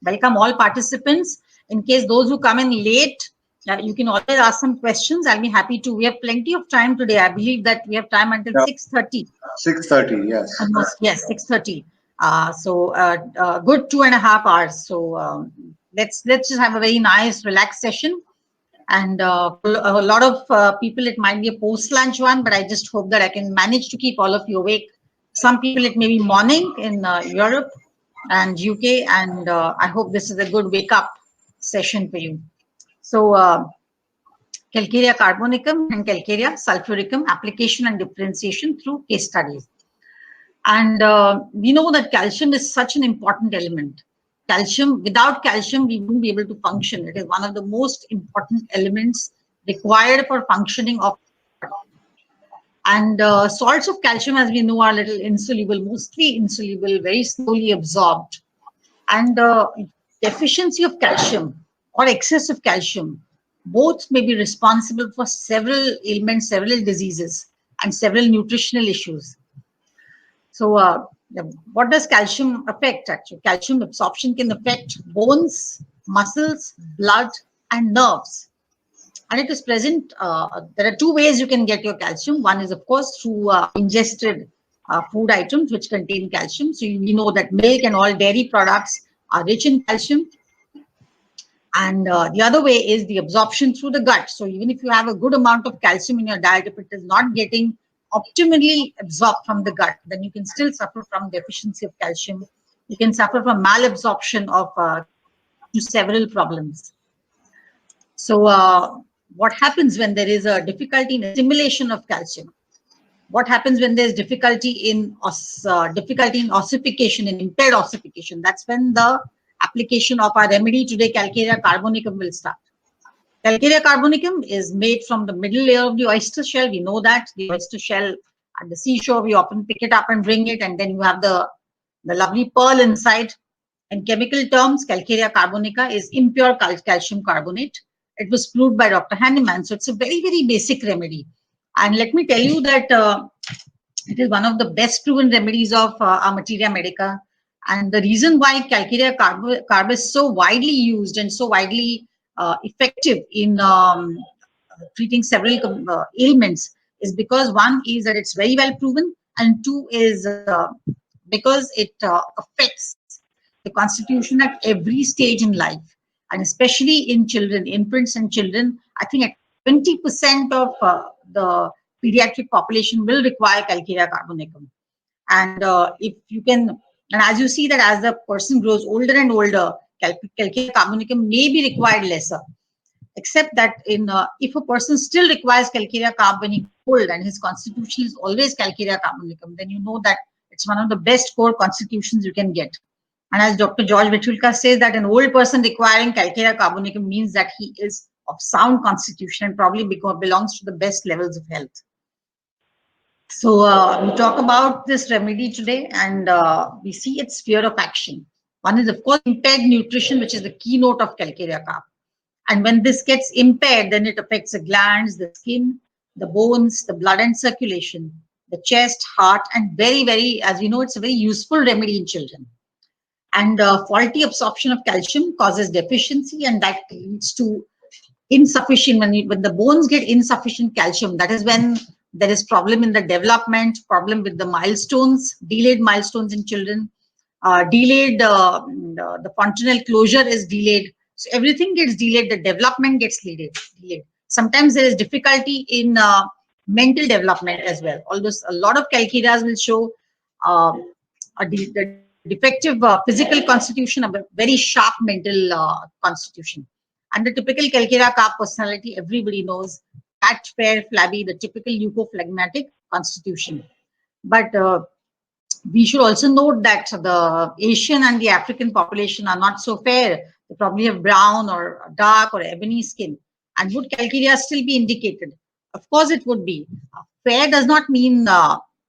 welcome all participants. In case those who come in late, you can always ask some questions. I'll be happy to. We have plenty of time today. I believe that we have time until Yeah, 6:30. 6:30. Yes. Almost, yes, 6:30. Good 2.5 hours. So let's just have a very nice, relaxed session. And a lot of people, it might be a post-lunch one, but I just hope that I can manage to keep all of you awake. Some people, it may be morning in Europe and UK, and I hope this is a good wake-up session for you. So, Calcarea carbonicum and Calcarea sulfuricum application and differentiation through case studies. And we know that calcium is such an important element. Without calcium, we wouldn't be able to function. It is one of the most important elements required for functioning of. And salts of calcium, as we know, are little insoluble, mostly insoluble, very slowly absorbed. And deficiency of calcium or excess of calcium, both may be responsible for several ailments, several diseases, and several nutritional issues. So, what does calcium affect? Actually, calcium absorption can affect bones, muscles, blood, and nerves. And it is present. There are two ways you can get your calcium. One is, of course, through ingested food items which contain calcium. So, we know that milk and all dairy products are rich in calcium. And the other way is the absorption through the gut. So, even if you have a good amount of calcium in your diet, if it is not getting optimally absorbed from the gut, then you can still suffer from deficiency of calcium. You can suffer from malabsorption of several problems. So what happens when there is a difficulty in assimilation of calcium? What happens when there's difficulty in ossification, in impaired ossification? That's when the application of our remedy today, Calcarea carbonicum, will start. Calcarea carbonicum is made from the middle layer of the oyster shell. We know that the oyster shell at the seashore, we often pick it up and bring it, and then you have the lovely pearl inside. In chemical terms, Calcarea carbonica is impure calcium carbonate. It was proved by Dr. Hahnemann. So it's a very, very basic remedy. And let me tell you that it is one of the best proven remedies of our materia medica. And the reason why Calcarea carb is so widely used and so widely effective in treating several ailments is because one is that it's very well proven, and two is because it affects the constitution at every stage in life, and especially in children, infants and children. I think at 20% of the pediatric population will require Calcarea carbonicum. And if you can, and as you see that as the person grows older and older, Calcarea carbonicum may be required lesser. Except that in if a person still requires Calcarea carb when he's old and his constitution is always Calcarea carbonicum, then you know that it's one of the best core constitutions you can get. And as Dr. George Vitulka says, that an old person requiring Calcarea carbonicum means that he is of sound constitution and probably belongs to the best levels of health. So we talk about this remedy today, and we see its sphere of action. One is, of course, impaired nutrition, which is the keynote of Calcarea carb. And when this gets impaired, then it affects the glands, the skin, the bones, the blood and circulation, the chest, heart, and very, very, as we know, it's a very useful remedy in children. And faulty absorption of calcium causes deficiency, and that leads to insufficient, when the bones get insufficient calcium, that is when there is problem in the development, problem with the milestones, delayed milestones in children, the fontanelle closure is delayed. So everything gets delayed, the development gets delayed. Sometimes there is difficulty in mental development as well. Although a lot of Calcareas will show the defective physical constitution of a very sharp mental constitution. And the typical Calcarea carb personality, everybody knows, fat, fair, flabby, the typical leukophlegmatic constitution. But we should also note that the Asian and the African population are not so fair. They probably have brown or dark or ebony skin. And would Calcarea still be indicated? Of course it would be. Fair does not mean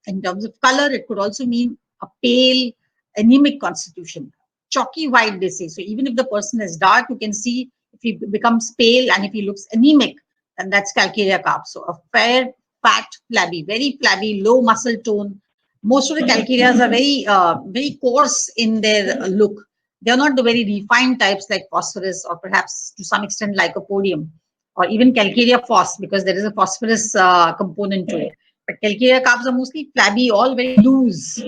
in terms of color. It could also mean a pale, anemic constitution. Chalky white, they say. So even if the person is dark, you can see if he becomes pale and if he looks anemic, then that's Calcarea carb. So a fair, fat, flabby, very flabby, low muscle tone. Most of the Calcareas are very, very coarse in their look. They're not the very refined types like phosphorus or perhaps to some extent lycopodium or even calcarea phos, because there is a phosphorus component to it. But calcarea carps are mostly flabby, all very loose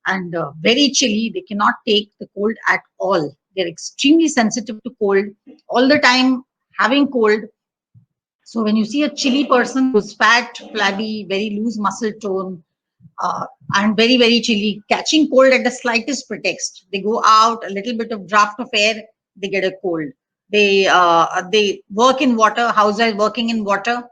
and very chilly. They cannot take the cold at all. They're extremely sensitive to cold, all the time having cold. So when you see a chilly person who's fat, flabby, very loose muscle tone, and very, very chilly, catching cold at the slightest pretext, they go out, a little bit of draft of air, they get a cold. They work in water, housewives working in water,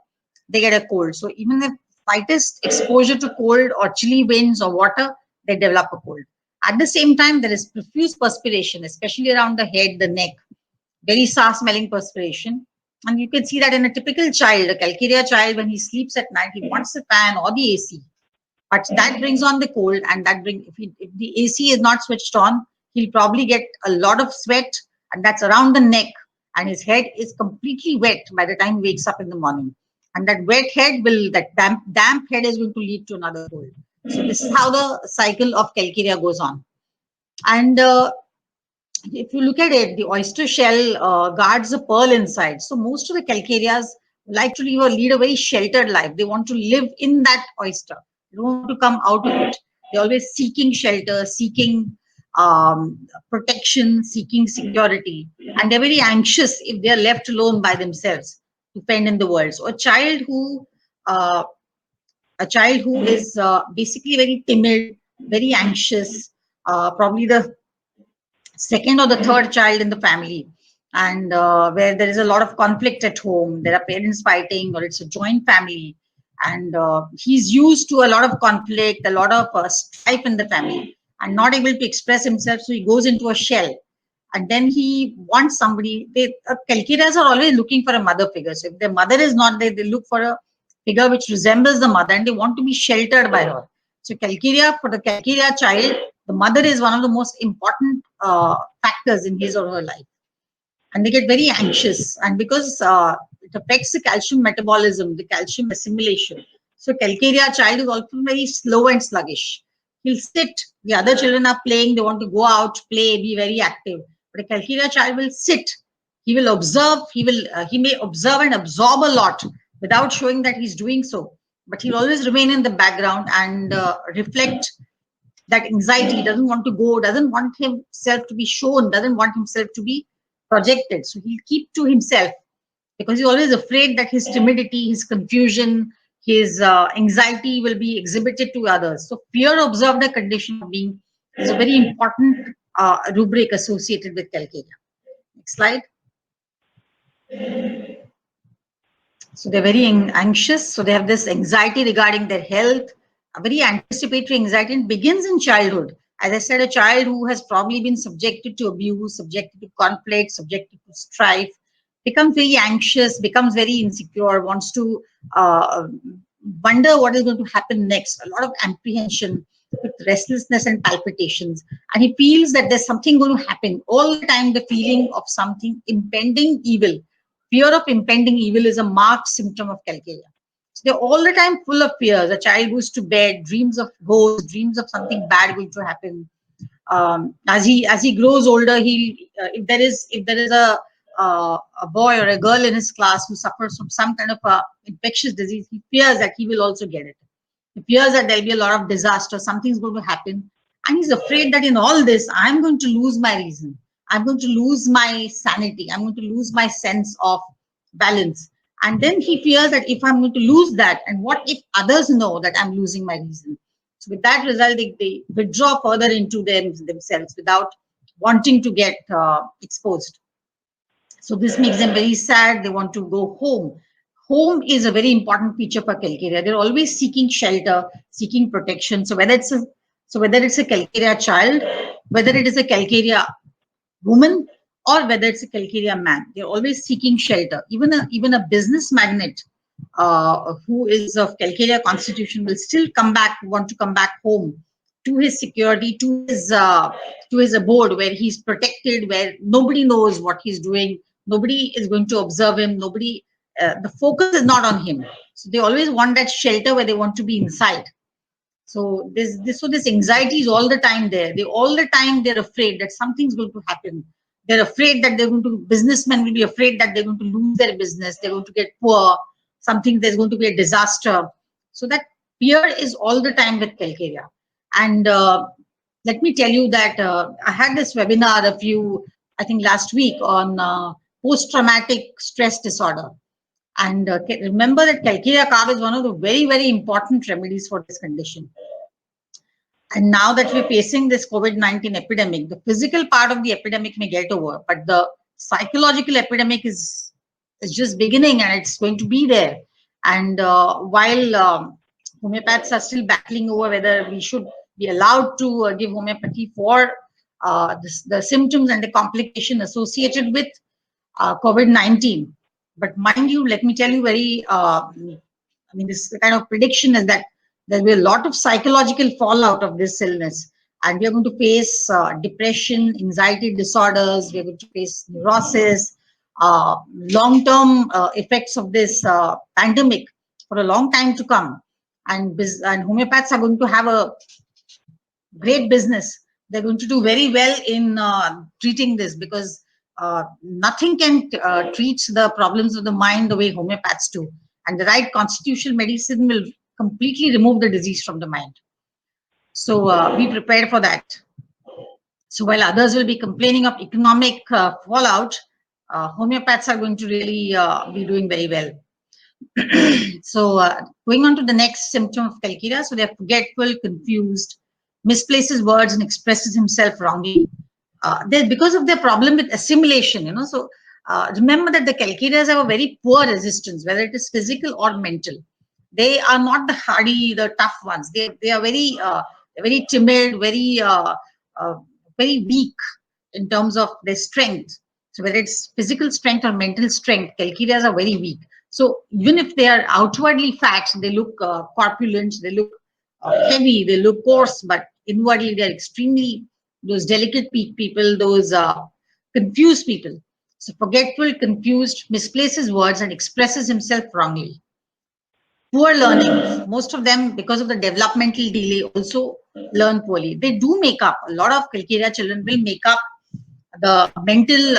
they get a cold. So even the slightest exposure to cold or chilly winds or water, they develop a cold. At the same time, there is profuse perspiration, especially around the head, the neck, very sour smelling perspiration. And you can see that in a typical child, a calcarea child, when he sleeps at night, he wants the fan or the AC. But that brings on the cold, and if the AC is not switched on, he'll probably get a lot of sweat, and that's around the neck, and his head is completely wet by the time he wakes up in the morning. And that wet head that damp head is going to lead to another cold. So this is how the cycle of calcarea goes on. And if you look at it, the oyster shell guards a pearl inside. So most of the calcareas like to lead a very sheltered life. They want to live in that oyster. They don't want to come out of it. They're always seeking shelter, seeking protection, seeking security. And they're very anxious if they're left alone by themselves to fend in the world. So a child who is basically very timid, very anxious, probably the second or the third child in the family, and where there is a lot of conflict at home, there are parents fighting, or it's a joint family, and he's used to a lot of conflict, a lot of strife in the family, and not able to express himself, so he goes into a shell, and then he wants somebody. Calcareas are always looking for a mother figure. So if their mother is not there, they look for a figure which resembles the mother, and they want to be sheltered by her. So for the calcarea child, the mother is one of the most important factors in his or her life. And they get very anxious. And because it affects the calcium metabolism, the calcium assimilation. So calcarea child is also very slow and sluggish. He'll sit, the other children are playing, they want to go out, play, be very active. But a calcarea child will sit, he will observe, he may observe and absorb a lot without showing that he's doing so. But he'll always remain in the background and reflect that anxiety, doesn't want to go, doesn't want himself to be shown, doesn't want himself to be projected. So he'll keep to himself because he's always afraid that his timidity, his confusion, his anxiety will be exhibited to others. So fear observed a condition of being is a very important rubric associated with calcarea. Next slide. So they're very anxious. So they have this anxiety regarding their health, a very anticipatory anxiety, and begins in childhood. As I said, a child who has probably been subjected to abuse, subjected to conflict, subjected to strife, becomes very anxious, becomes very insecure, wants to wonder what is going to happen next, a lot of apprehension with restlessness and palpitations. And he feels that there's something going to happen. All the time, the feeling of something impending evil. Fear of impending evil is a marked symptom of calcarea. So they're all the time full of fears. A child goes to bed, dreams of ghosts, dreams of something bad going to happen. As he grows older, if there is a boy or a girl in his class who suffers from some kind of a infectious disease, he fears that he will also get it. He fears that there'll be a lot of disaster, something's going to happen, and he's afraid that in all this, I'm going to lose my reason. I'm going to lose my sanity. I'm going to lose my sense of balance. And then he fears that if I'm going to lose that, and what if others know that I'm losing my reason? So with that result, they withdraw further into themselves without wanting to get exposed. So this makes them very sad. They want to go home. Home is a very important feature for calcarea. They're always seeking shelter, seeking protection. So whether it's a calcarea child, whether it is a calcarea woman, or whether it's a calcarea man, they're always seeking shelter. Even a business magnate who is of calcarea constitution will still want to come back home to his security, to his abode where he's protected, where nobody knows what he's doing, nobody is going to observe him, the focus is not on him. So they always want that shelter where they want to be inside. So this anxiety is all the time there. All the time they're afraid that something's going to happen. They're afraid that businessmen will be afraid that they're going to lose their business. They're going to get poor. There's going to be a disaster. So that fear is all the time with Calcarea. And let me tell you that I had this webinar I think last week on post-traumatic stress disorder. And remember that Calcarea carb is one of the very, very important remedies for this condition. And now that we're facing this COVID-19 epidemic, the physical part of the epidemic may get over, but the psychological epidemic is just beginning, and it's going to be there. And while homeopaths are still battling over whether we should be allowed to give homeopathy for the symptoms and the complication associated with COVID-19. But mind you, let me tell you this kind of prediction is that there will be a lot of psychological fallout of this illness. And we are going to face depression, anxiety disorders, we are going to face neurosis, long-term effects of this pandemic for a long time to come. And homeopaths are going to have a great business. They're going to do very well in treating this, because nothing can treat the problems of the mind the way homeopaths do. And the right constitutional medicine will completely remove the disease from the mind. So be prepared for that. So while others will be complaining of economic fallout, homeopaths are going to really be doing very well. So going on to the next symptom of Calcarea. So they're forgetful, confused, misplaces words and expresses himself wrongly. Because of their problem with assimilation, So remember that the Calcareas have a very poor resistance, whether it is physical or mental. They are not the hardy, the tough ones. They are very timid, very weak in terms of their strength. So whether it's physical strength or mental strength, Calcareas are very weak. So even if they are outwardly fat, they look corpulent, they look heavy, they look coarse, but inwardly they're extremely those delicate people, those confused people. So forgetful, confused, misplaces words and expresses himself wrongly. Poor learning. Most of them, because of the developmental delay, also learn poorly. They do make up. A lot of Calcarea children will make up the mental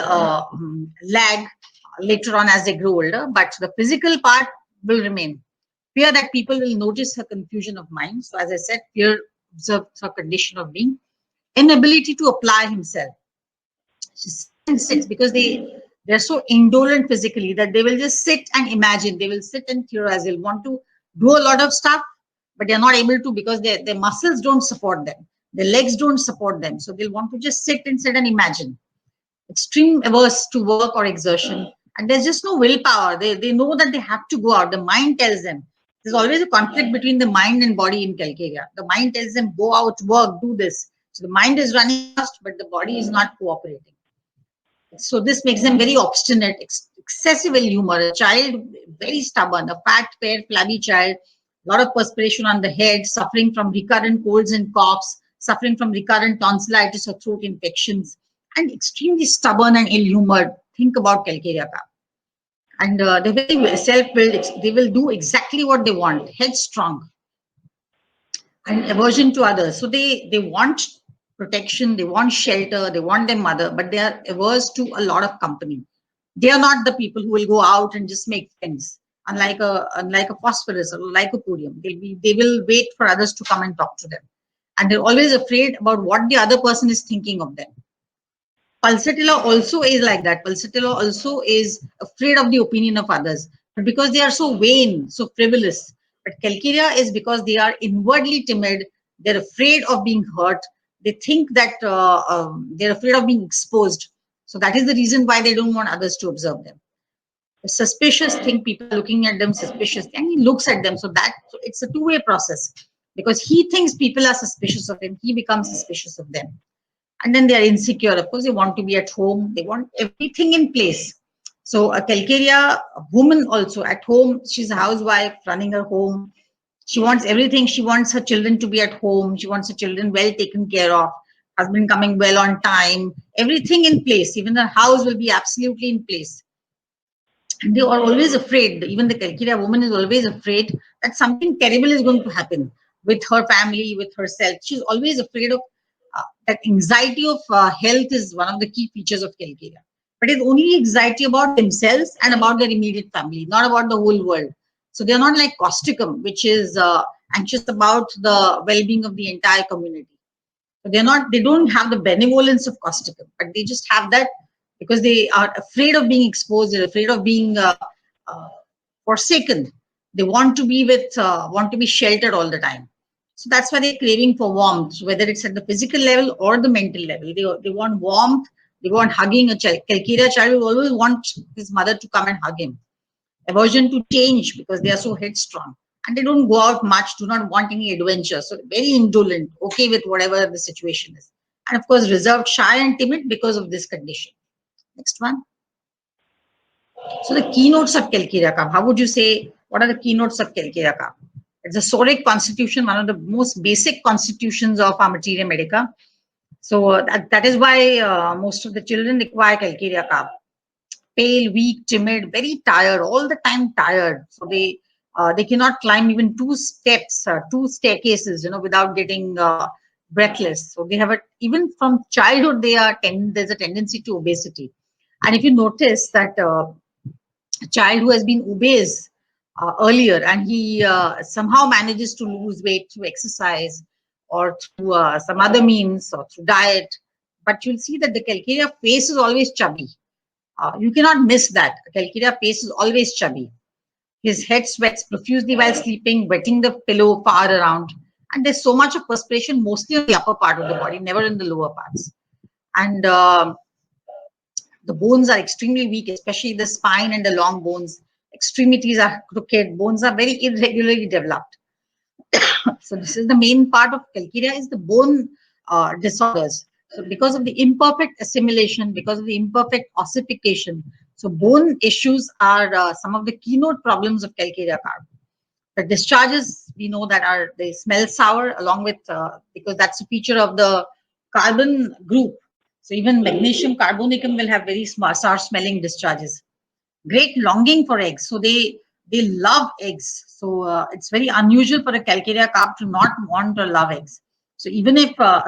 lag later on as they grow older, but the physical part will remain. Fear that people will notice her confusion of mind. So as I said, fear observes her condition of being. Inability to apply himself. Sits because they're so indolent physically that they will just sit and imagine. They will sit and theorize. They'll want to do a lot of stuff, but they're not able to because their muscles don't support them. Their legs don't support them. So they'll want to just sit and imagine. Extreme averse to work or exertion. And there's just no willpower. They know that they have to go out. The mind tells them. There's always a conflict between the mind and body in Calcarea. The mind tells them, go out, work, do this. So the mind is running fast, but the body is not cooperating. So this makes them very obstinate, excessive ill humor. A child very stubborn, a fat, fair, flabby child, a lot of perspiration on the head, suffering from recurrent colds and coughs, suffering from recurrent tonsillitis or throat infections, and extremely stubborn and ill-humored. Think about Calcarea carb. And they're very self-willed. They will do exactly what they want, headstrong, and aversion to others. So they want protection, they want shelter, they want their mother, but they are averse to a lot of company. They are not the people who will go out and just make friends. Unlike a phosphorus or lycopodium, they will wait for others to come and talk to them, and they're always afraid about what the other person is thinking of them. Pulsatilla also is like that. Pulsatilla also is afraid of the opinion of others, but because they are so vain, so frivolous. But Calcarea is because they are inwardly timid. They're afraid of being hurt. They think that they're afraid of being exposed. So that is the reason why they don't want others to observe them. The suspicious thing, people are looking at them suspicious, and he looks at them. So it's a two-way process, because he thinks people are suspicious of him. He becomes suspicious of them. And then they are insecure. Of course, they want to be at home. They want everything in place. So a Calcarea woman also at home, she's a housewife running her home. She wants everything. She wants her children to be at home. She wants her children well taken care of. Husband coming well on time. Everything in place. Even the house will be absolutely in place. And they are always afraid. Even the Calcarea woman is always afraid that something terrible is going to happen. with her family, with herself. She's always afraid of that anxiety of health is one of the key features of calcarea. But it's only anxiety about themselves and about their immediate family, not about the whole world. So they're not like causticum, which is anxious about the well-being of the entire community. So they don't have the benevolence of causticum, but they just have that because they are afraid of being exposed, they're afraid of being uh, forsaken. They want to be want to be sheltered all the time. So that's why they're craving for warmth, whether it's at the physical level or the mental level. They want warmth, they want hugging. A child, Calcarea child will always want his mother to come and hug him. Aversion to change because they are so headstrong. And they don't go out much, do not want any adventure. So very indolent, okay with whatever the situation is. And of course, reserved, shy, and timid because of this condition. Next one. So the keynotes of Calcarea Cup, how would you say, what are the keynotes of Calcarea Cup? It's a Soric constitution, one of the most basic constitutions of our materia medica. So that is why most of the children require Calcarea Cup. Pale, weak, timid, very tired, all the time tired. So they cannot climb even two steps, two staircases, without getting breathless. So they have even from childhood there's a tendency to obesity. And if you notice that a child who has been obese earlier and he somehow manages to lose weight through exercise or through some other means or through diet, but you'll see that the Calcarea face is always chubby. You cannot miss that. Calcarea face is always chubby. His head sweats profusely while sleeping, wetting the pillow far around. And there's so much of perspiration, mostly on the upper part of the body, never in the lower parts. And the bones are extremely weak, especially the spine and the long bones. Extremities are crooked. Bones are very irregularly developed. So this is the main part of Calcarea is the bone disorders. So because of the imperfect assimilation, because of the imperfect ossification, so bone issues are some of the keynote problems of Calcarea carb. The discharges we know that they smell sour along with because that's a feature of the carbon group. So even magnesium carbonicum will have very sour smelling discharges. Great longing for eggs. So they love eggs. So it's very unusual for a Calcarea carp to not want or love eggs. So even if a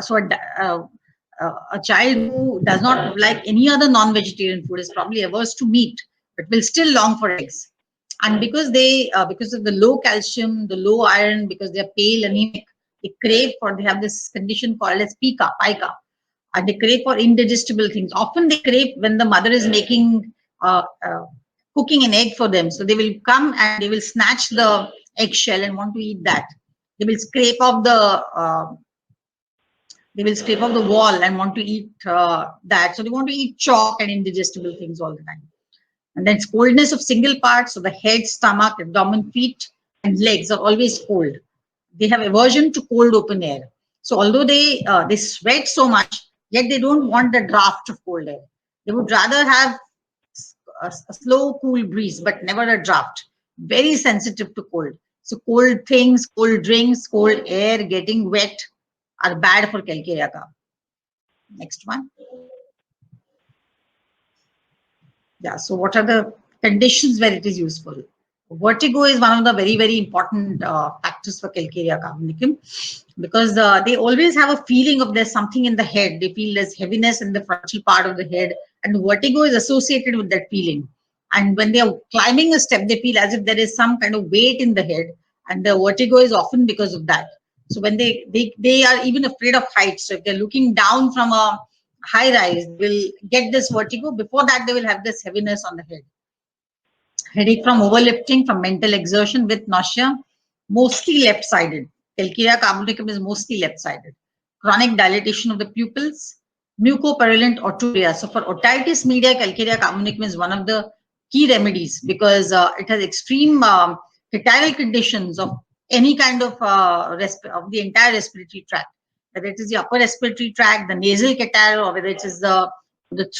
child who does not like any other non-vegetarian food is probably averse to meat, but will still long for eggs. And because because of the low calcium, the low iron, because they're pale, anemic, they have this condition called as pica, and they crave for indigestible things. Often they crave when the mother is making cooking an egg for them. So they will come and they will snatch the eggshell and want to eat that. They will scrape off the wall and want to eat that. So they want to eat chalk and indigestible things all the time. And then it's coldness of single parts. So the head, stomach, abdomen, feet, and legs are always cold. They have aversion to cold open air. So although they sweat so much, yet they don't want the draft of cold air. They would rather have a slow, cool breeze, but never a draft. Very sensitive to cold. So cold things, cold drinks, cold air, getting wet are bad for Calcarea carb. Next one. Yeah, so what are the conditions where it is useful? Vertigo is one of the very, very important factors for Calcarea carbonicum because they always have a feeling of there's something in the head. They feel there's heaviness in the frontal part of the head, and vertigo is associated with that feeling. And when they are climbing a step, they feel as if there is some kind of weight in the head, and the vertigo is often because of that. So when they are even afraid of heights. So if they're looking down from a high rise, will get this vertigo. Before that, they will have this heaviness on the head. Headache from overlifting, from mental exertion with nausea, mostly left-sided. Calcarea carbonicum is mostly left-sided. Chronic dilatation of the pupils, mucopurulent oturia. So for otitis media, Calcarea carbonicum is one of the key remedies because it has extreme catarrhal conditions of any kind of the entire respiratory tract, whether it is the upper respiratory tract, the nasal catarrh, or whether it is the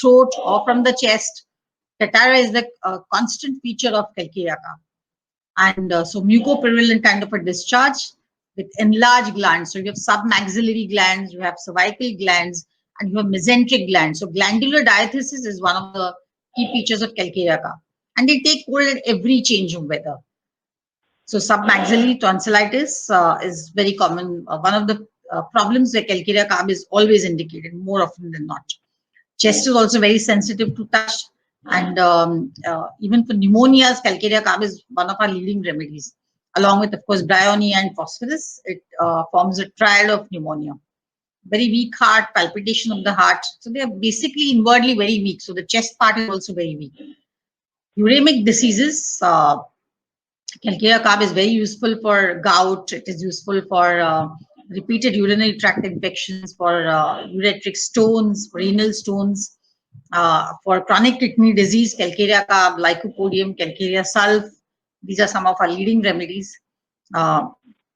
throat or from the chest. Catarrh is the constant feature of Calcarea carb. And so mucopurulent kind of a discharge with enlarged glands. So you have submaxillary glands, you have cervical glands, and you have mesenteric glands. So glandular diathesis is one of the key features of Calcarea carb. And they take cold at every change of weather. So submaxillary tonsillitis is very common. One of the problems where calcarea carb is always indicated more often than not. Chest is also very sensitive to touch, and even for pneumonias, calcarea carb is one of our leading remedies. Along with, of course, bryony and phosphorus, it forms a triad of pneumonia. Very weak heart, palpitation of the heart. So they are basically inwardly very weak. So the chest part is also very weak. Uremic diseases, calcarea carb is very useful for gout. It is useful for repeated urinary tract infections, for ureteric stones, renal stones, for chronic kidney disease, calcarea carb, lycopodium, calcarea sulph. These are some of our leading remedies.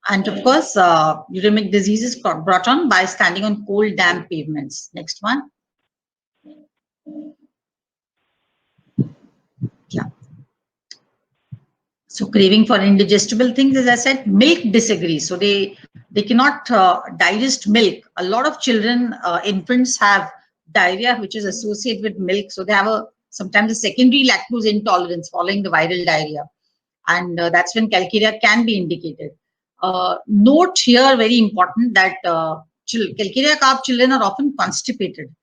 And of course, uremic disease is brought on by standing on cold, damp pavements. Next one. Yeah. So craving for indigestible things, as I said, milk disagrees. So they cannot digest milk. A lot of children, infants have diarrhea, which is associated with milk. So they have sometimes a secondary lactose intolerance following the viral diarrhea. And that's when calcarea can be indicated. Note here, very important, that calcarea carb children are often constipated.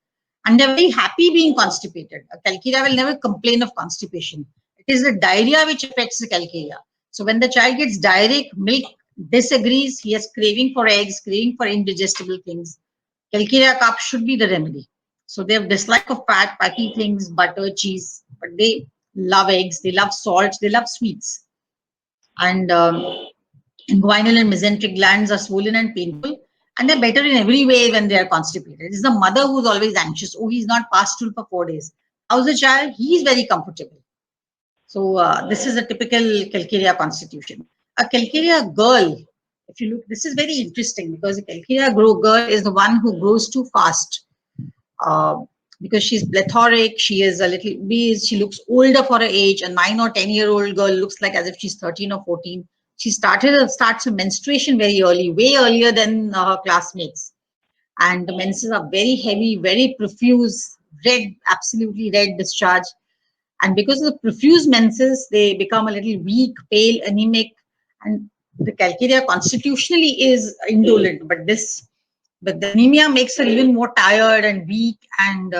And they're very happy being constipated. A calcarea will never complain of constipation. It is the diarrhea which affects the calcarea. So when the child gets diarrhea, milk disagrees, he has craving for eggs, craving for indigestible things, calcarea carb should be the remedy. So they have dislike of fat, fatty things, butter, cheese, but they love eggs, they love salt, they love sweets. And inguinal and mesenteric glands are swollen and painful, and they're better in every way when they are constipated. It's the mother who's always anxious. Oh, he's not passed stool for 4 days. How's the child? He's very comfortable. So this is a typical calcarea constitution. A calcarea girl, if you look, this is very interesting because a calcarea girl is the one who grows too fast. Because she's plethoric, she is a little obese, she looks older for her age. A 9 or 10-year-old girl looks like as if she's 13 or 14. She starts her menstruation very early, way earlier than her classmates. And the menses are very heavy, very profuse, red, absolutely red discharge. And because of the profuse menses, they become a little weak, pale, anemic. And the calcarea constitutionally is indolent, but the anemia makes her even more tired and weak and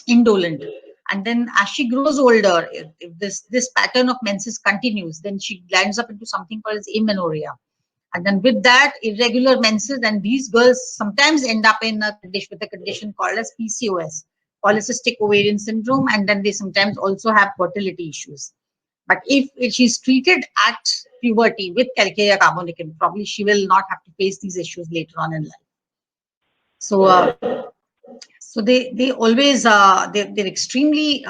indolent. And then as she grows older, if this pattern of menses continues, then she lands up into something called as amenorrhea. And then with that, irregular menses, and these girls sometimes end up in a condition with a condition called as PCOS, polycystic ovarian syndrome, and then they sometimes also have fertility issues. But if she's treated at puberty with calcarea carbonicum, probably she will not have to face these issues later on in life. So so they always they're extremely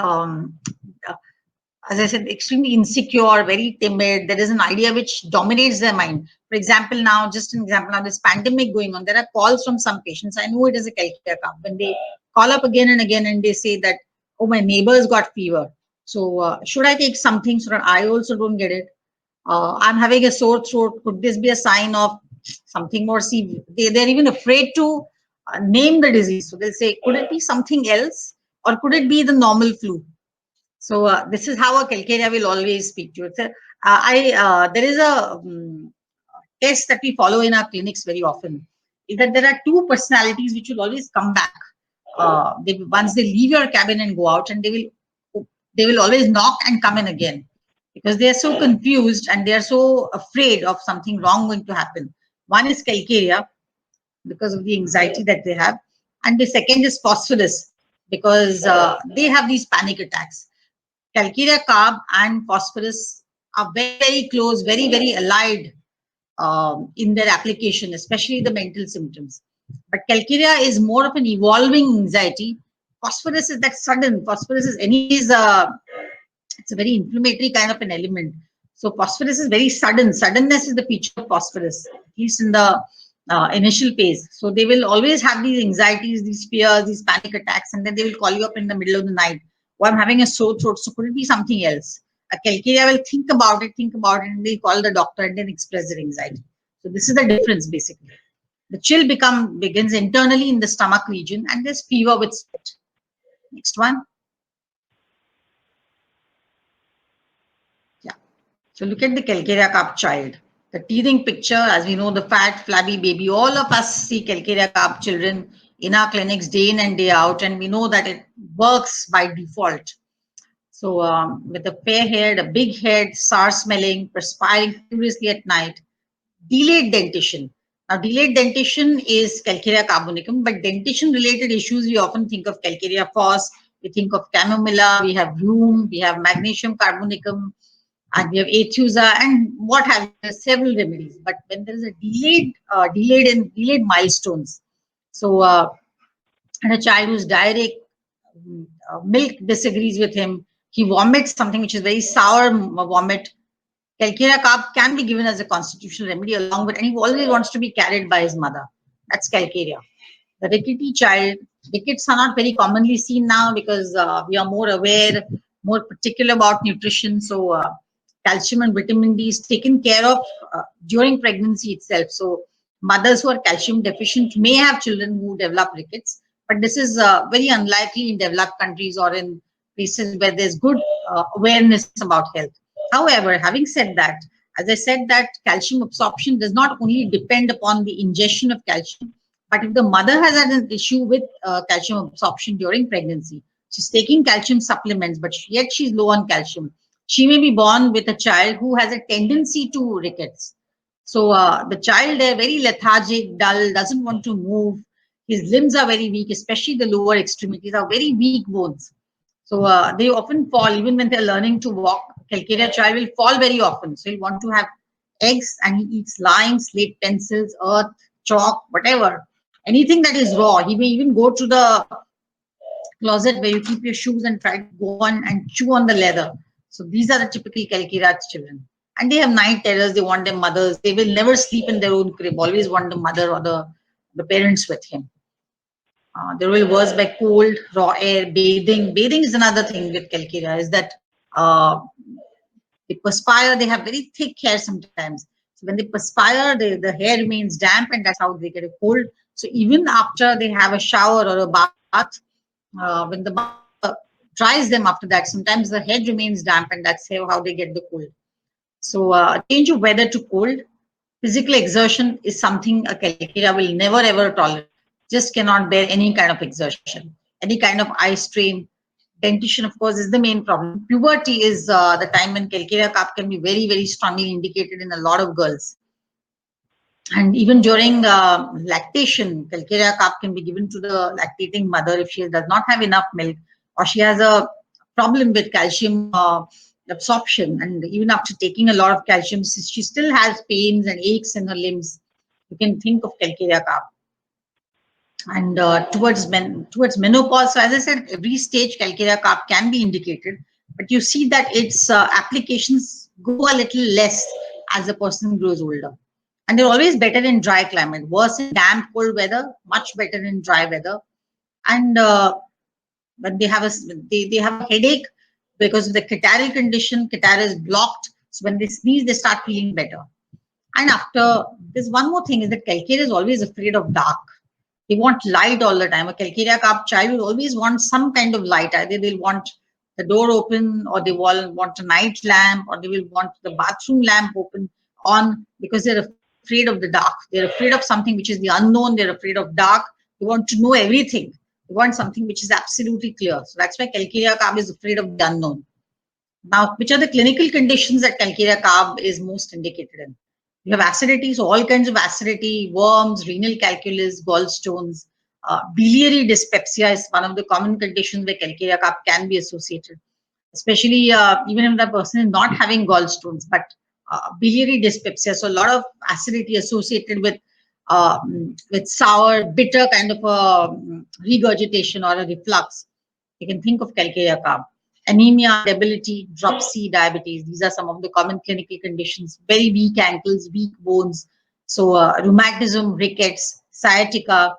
as I said, extremely insecure, very timid. There is an idea which dominates their mind. For example, now, just an example, now this pandemic going on, there are calls from some patients. I know it is a calcarea carb. When they call up again and again and they say that, oh, my neighbor's got fever. So should I take something so that I also don't get it? I'm having a sore throat. Could this be a sign of something more severe? They're even afraid to name the disease. So they'll say, could it be something else? Or could it be the normal flu? So this is how a calcarea will always speak to you. There is a test that we follow in our clinics very often, is that there are two personalities which will always come back. Once they leave your cabin and go out, and they will always knock and come in again because they are so confused and they are so afraid of something wrong going to happen. One is calcarea because of the anxiety that they have, and the second is phosphorus because they have these panic attacks. Calcarea carb and phosphorus are very, very close, very, very allied in their application, especially the mental symptoms. But calcarea is more of an evolving anxiety. Phosphorus is that sudden. Phosphorus is it's a very inflammatory kind of an element. So phosphorus is very sudden. Suddenness is the feature of phosphorus, at least in the initial phase. So they will always have these anxieties, these fears, these panic attacks, and then they will call you up in the middle of the night. Oh, I'm having a sore throat. So could it be something else? A calcarea will think about it, and they call the doctor and then express their anxiety. So this is the difference basically. The chill begins internally in the stomach region, and there's fever with sweat. Next one. Yeah. So look at the Calcarea Carp child. The teething picture, as we know, the fat, flabby baby. All of us see Calcarea Carp children in our clinics day in and day out, and we know that it works by default. So with a fair head, a big head, sour smelling, perspiring furiously at night, delayed dentition. Now, delayed dentition is Calcarea carbonicum, but dentition-related issues, we often think of Calcarea fos, we think of chamomilla, we have rheum, we have magnesium carbonicum, and we have Aethusa, and what have you, there's several remedies. But when there is a delayed milestones, so and a child who's diarrhea, milk disagrees with him, he vomits something which is very sour vomit. Calcarea carb can be given as a constitutional remedy along with, and he always wants to be carried by his mother. That's Calcarea. The rickety child, rickets are not very commonly seen now because we are more aware, more particular about nutrition. So calcium and vitamin D is taken care of during pregnancy itself. So mothers who are calcium deficient may have children who develop rickets, but this is very unlikely in developed countries or in places where there's good awareness about health. However, having said that, as I said, that calcium absorption does not only depend upon the ingestion of calcium, but if the mother has had an issue with calcium absorption during pregnancy, she's taking calcium supplements, but yet she's low on calcium, she may be born with a child who has a tendency to rickets. So the child, they're very lethargic, dull, doesn't want to move. His limbs are very weak, especially the lower extremities are very weak bones. So they often fall, even when they're learning to walk. Calcarea child will fall very often. So he'll want to have eggs, and he eats lime, slate pencils, earth, chalk, whatever. Anything that is raw. He may even go to the closet where you keep your shoes and try to go on and chew on the leather. So these are the typical Calcarea children. And they have night terrors. They want their mothers. They will never sleep in their own crib. Always want the mother or the parents with him. They will worse by cold, raw air, bathing. Bathing is another thing with Calcarea, is that uh, they perspire, they have very thick hair sometimes. So when they perspire, the hair remains damp, and that's how they get a cold. So even after they have a shower or a bath, when the bath dries them after that, sometimes the head remains damp, and that's how they get the cold. So change of weather to cold, physical exertion is something a Calcarea will never ever tolerate. Just cannot bear any kind of exertion, any kind of eye strain. Dentition, of course, is the main problem. Puberty is the time when Calcarea carp can be very, very strongly indicated in a lot of girls. And even during lactation, Calcarea carp can be given to the lactating mother if she does not have enough milk, or she has a problem with calcium absorption. And even after taking a lot of calcium, she still has pains and aches in her limbs. You can think of Calcarea carp. And towards menopause, so as I said, every stage Calcarea carp can be indicated, but you see that its applications go a little less as the person grows older. And they're always better in dry climate, worse in damp, cold weather, much better in dry weather. And when they have a headache because of the catarrhal condition, catarrh is blocked. So when they sneeze, they start feeling better. And after, there's one more thing, is that Calcarea is always afraid of dark. They want light all the time. A Calcarea carp child will always want some kind of light. Either they'll want the door open, or they will want a night lamp, or they will want the bathroom lamp open on, because they're afraid of the dark. They're afraid of something which is the unknown. They're afraid of dark. They want to know everything. They want something which is absolutely clear. So that's why Calcarea carp is afraid of the unknown. Now, which are the clinical conditions that Calcarea carp is most indicated in? You have acidity, so all kinds of acidity, worms, renal calculus, gallstones. Biliary dyspepsia is one of the common conditions where Calcarea carp can be associated, especially even if the person is not having gallstones, but biliary dyspepsia. So a lot of acidity associated with sour, bitter kind of a regurgitation or a reflux. You can think of Calcarea carp. Anemia, debility, dropsy, diabetes. These are some of the common clinical conditions. Very weak ankles, weak bones. So rheumatism, rickets, sciatica,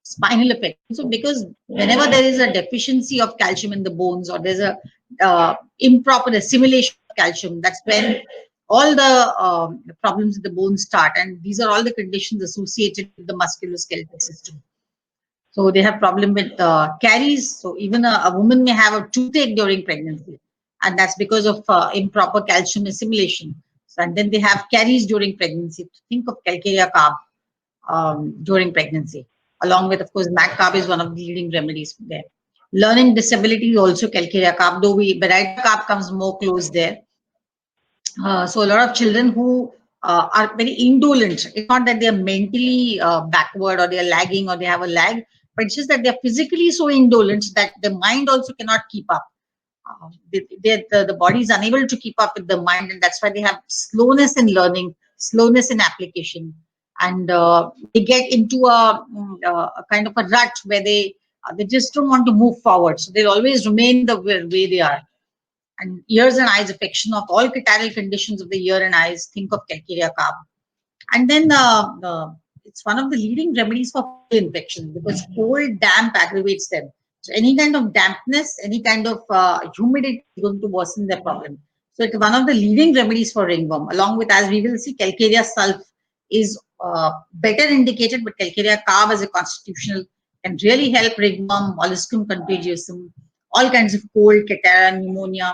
spinal effect. So because whenever there is a deficiency of calcium in the bones, or there's a improper assimilation of calcium, that's when all the problems with the bones start. And these are all the conditions associated with the musculoskeletal system. So they have problem with caries. So even a woman may have a toothache during pregnancy, and that's because of improper calcium assimilation. So, and then they have caries during pregnancy. Think of calcarea carb during pregnancy, along with, of course, MAC carb is one of the leading remedies there. Learning disability also calcarea carb, though Berita carb comes more close there. So a lot of children who are very indolent. It's not that they are mentally backward or they are lagging or they have a lag, but it's just that they are physically so indolent that the mind also cannot keep up. The body is unable to keep up with the mind, and that's why they have slowness in learning, slowness in application, and they get into a kind of a rut where they just don't want to move forward. So they'll always remain the way they are. And ears and eyes affection of all catarrhal conditions of the ear and eyes, think of calcarea carb. And then it's one of the leading remedies for infections because cold, damp aggravates them. So any kind of dampness, any kind of humidity is going to worsen their problem. So it's one of the leading remedies for ringworm, along with, as we will see, calcarea sulf is better indicated, but calcarea carb as a constitutional can really help ringworm, molluscum contagiosum, all kinds of cold, catarrh, pneumonia.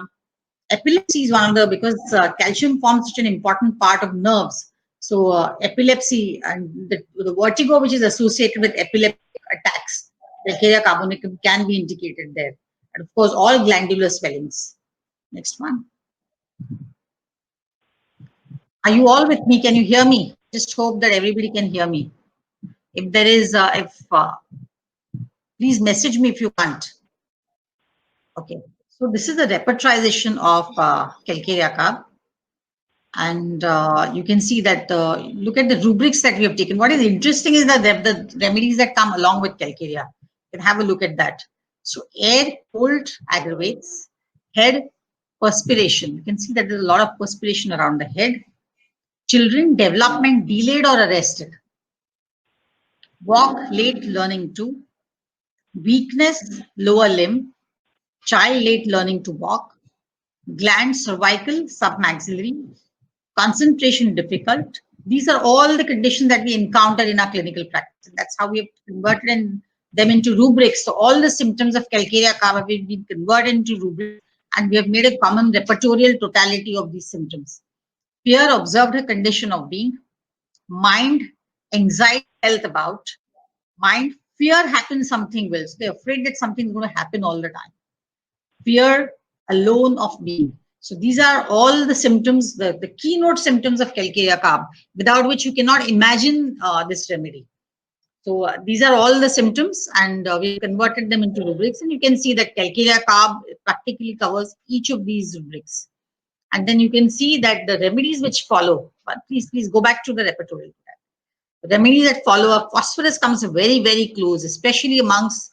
Epilepsy is one of the, because calcium forms such an important part of nerves. So epilepsy and the vertigo which is associated with epileptic attacks, calcarea carbonicum can be indicated there. And of course, all glandular swellings. Next one. Are you all with me? Can you hear me? Just hope that everybody can hear me. If there is, please message me if you want. Okay. So this is the repertorization of calcarea carb. And you can see that, look at the rubrics that we have taken. What is interesting is that the remedies that come along with calcarea. You can have a look at that. So air, cold aggravates, head, perspiration. You can see that there's a lot of perspiration around the head. Children, development delayed or arrested. Walk, late learning to. Weakness, lower limb. Child, late learning to walk. Gland, cervical, submaxillary. Concentration difficult. These are all the conditions that we encounter in our clinical practice. And that's how we have converted them into rubrics. So all the symptoms of calcarea carb have been converted into rubrics, and we have made a common repertorial totality of these symptoms. Fear, observed a condition of being. Mind, anxiety, health about. Mind, fear happens, something will. So they're afraid that something is going to happen all the time. Fear, alone of being. So these are all the symptoms, the keynote symptoms of calcarea carb, without which you cannot imagine this remedy. So these are all the symptoms, and we converted them into rubrics, and you can see that calcarea carb practically covers each of these rubrics. And then you can see that the remedies which follow, but please go back to the repertoire. The remedies that follow up, phosphorus comes very, very close, especially amongst,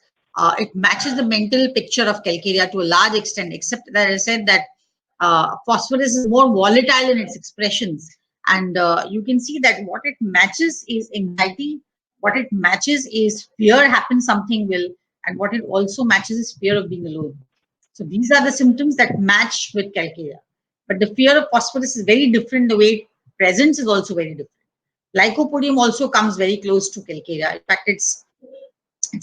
it matches the mental picture of calcarea to a large extent, except that I said that phosphorus is more volatile in its expressions. And you can see that what it matches is anxiety, what it matches is fear happens, something will, and what it also matches is fear of being alone. So these are the symptoms that match with calcarea. But the fear of phosphorus is very different. The way it presents is also very different. Lycopodium also comes very close to calcarea. In fact, it's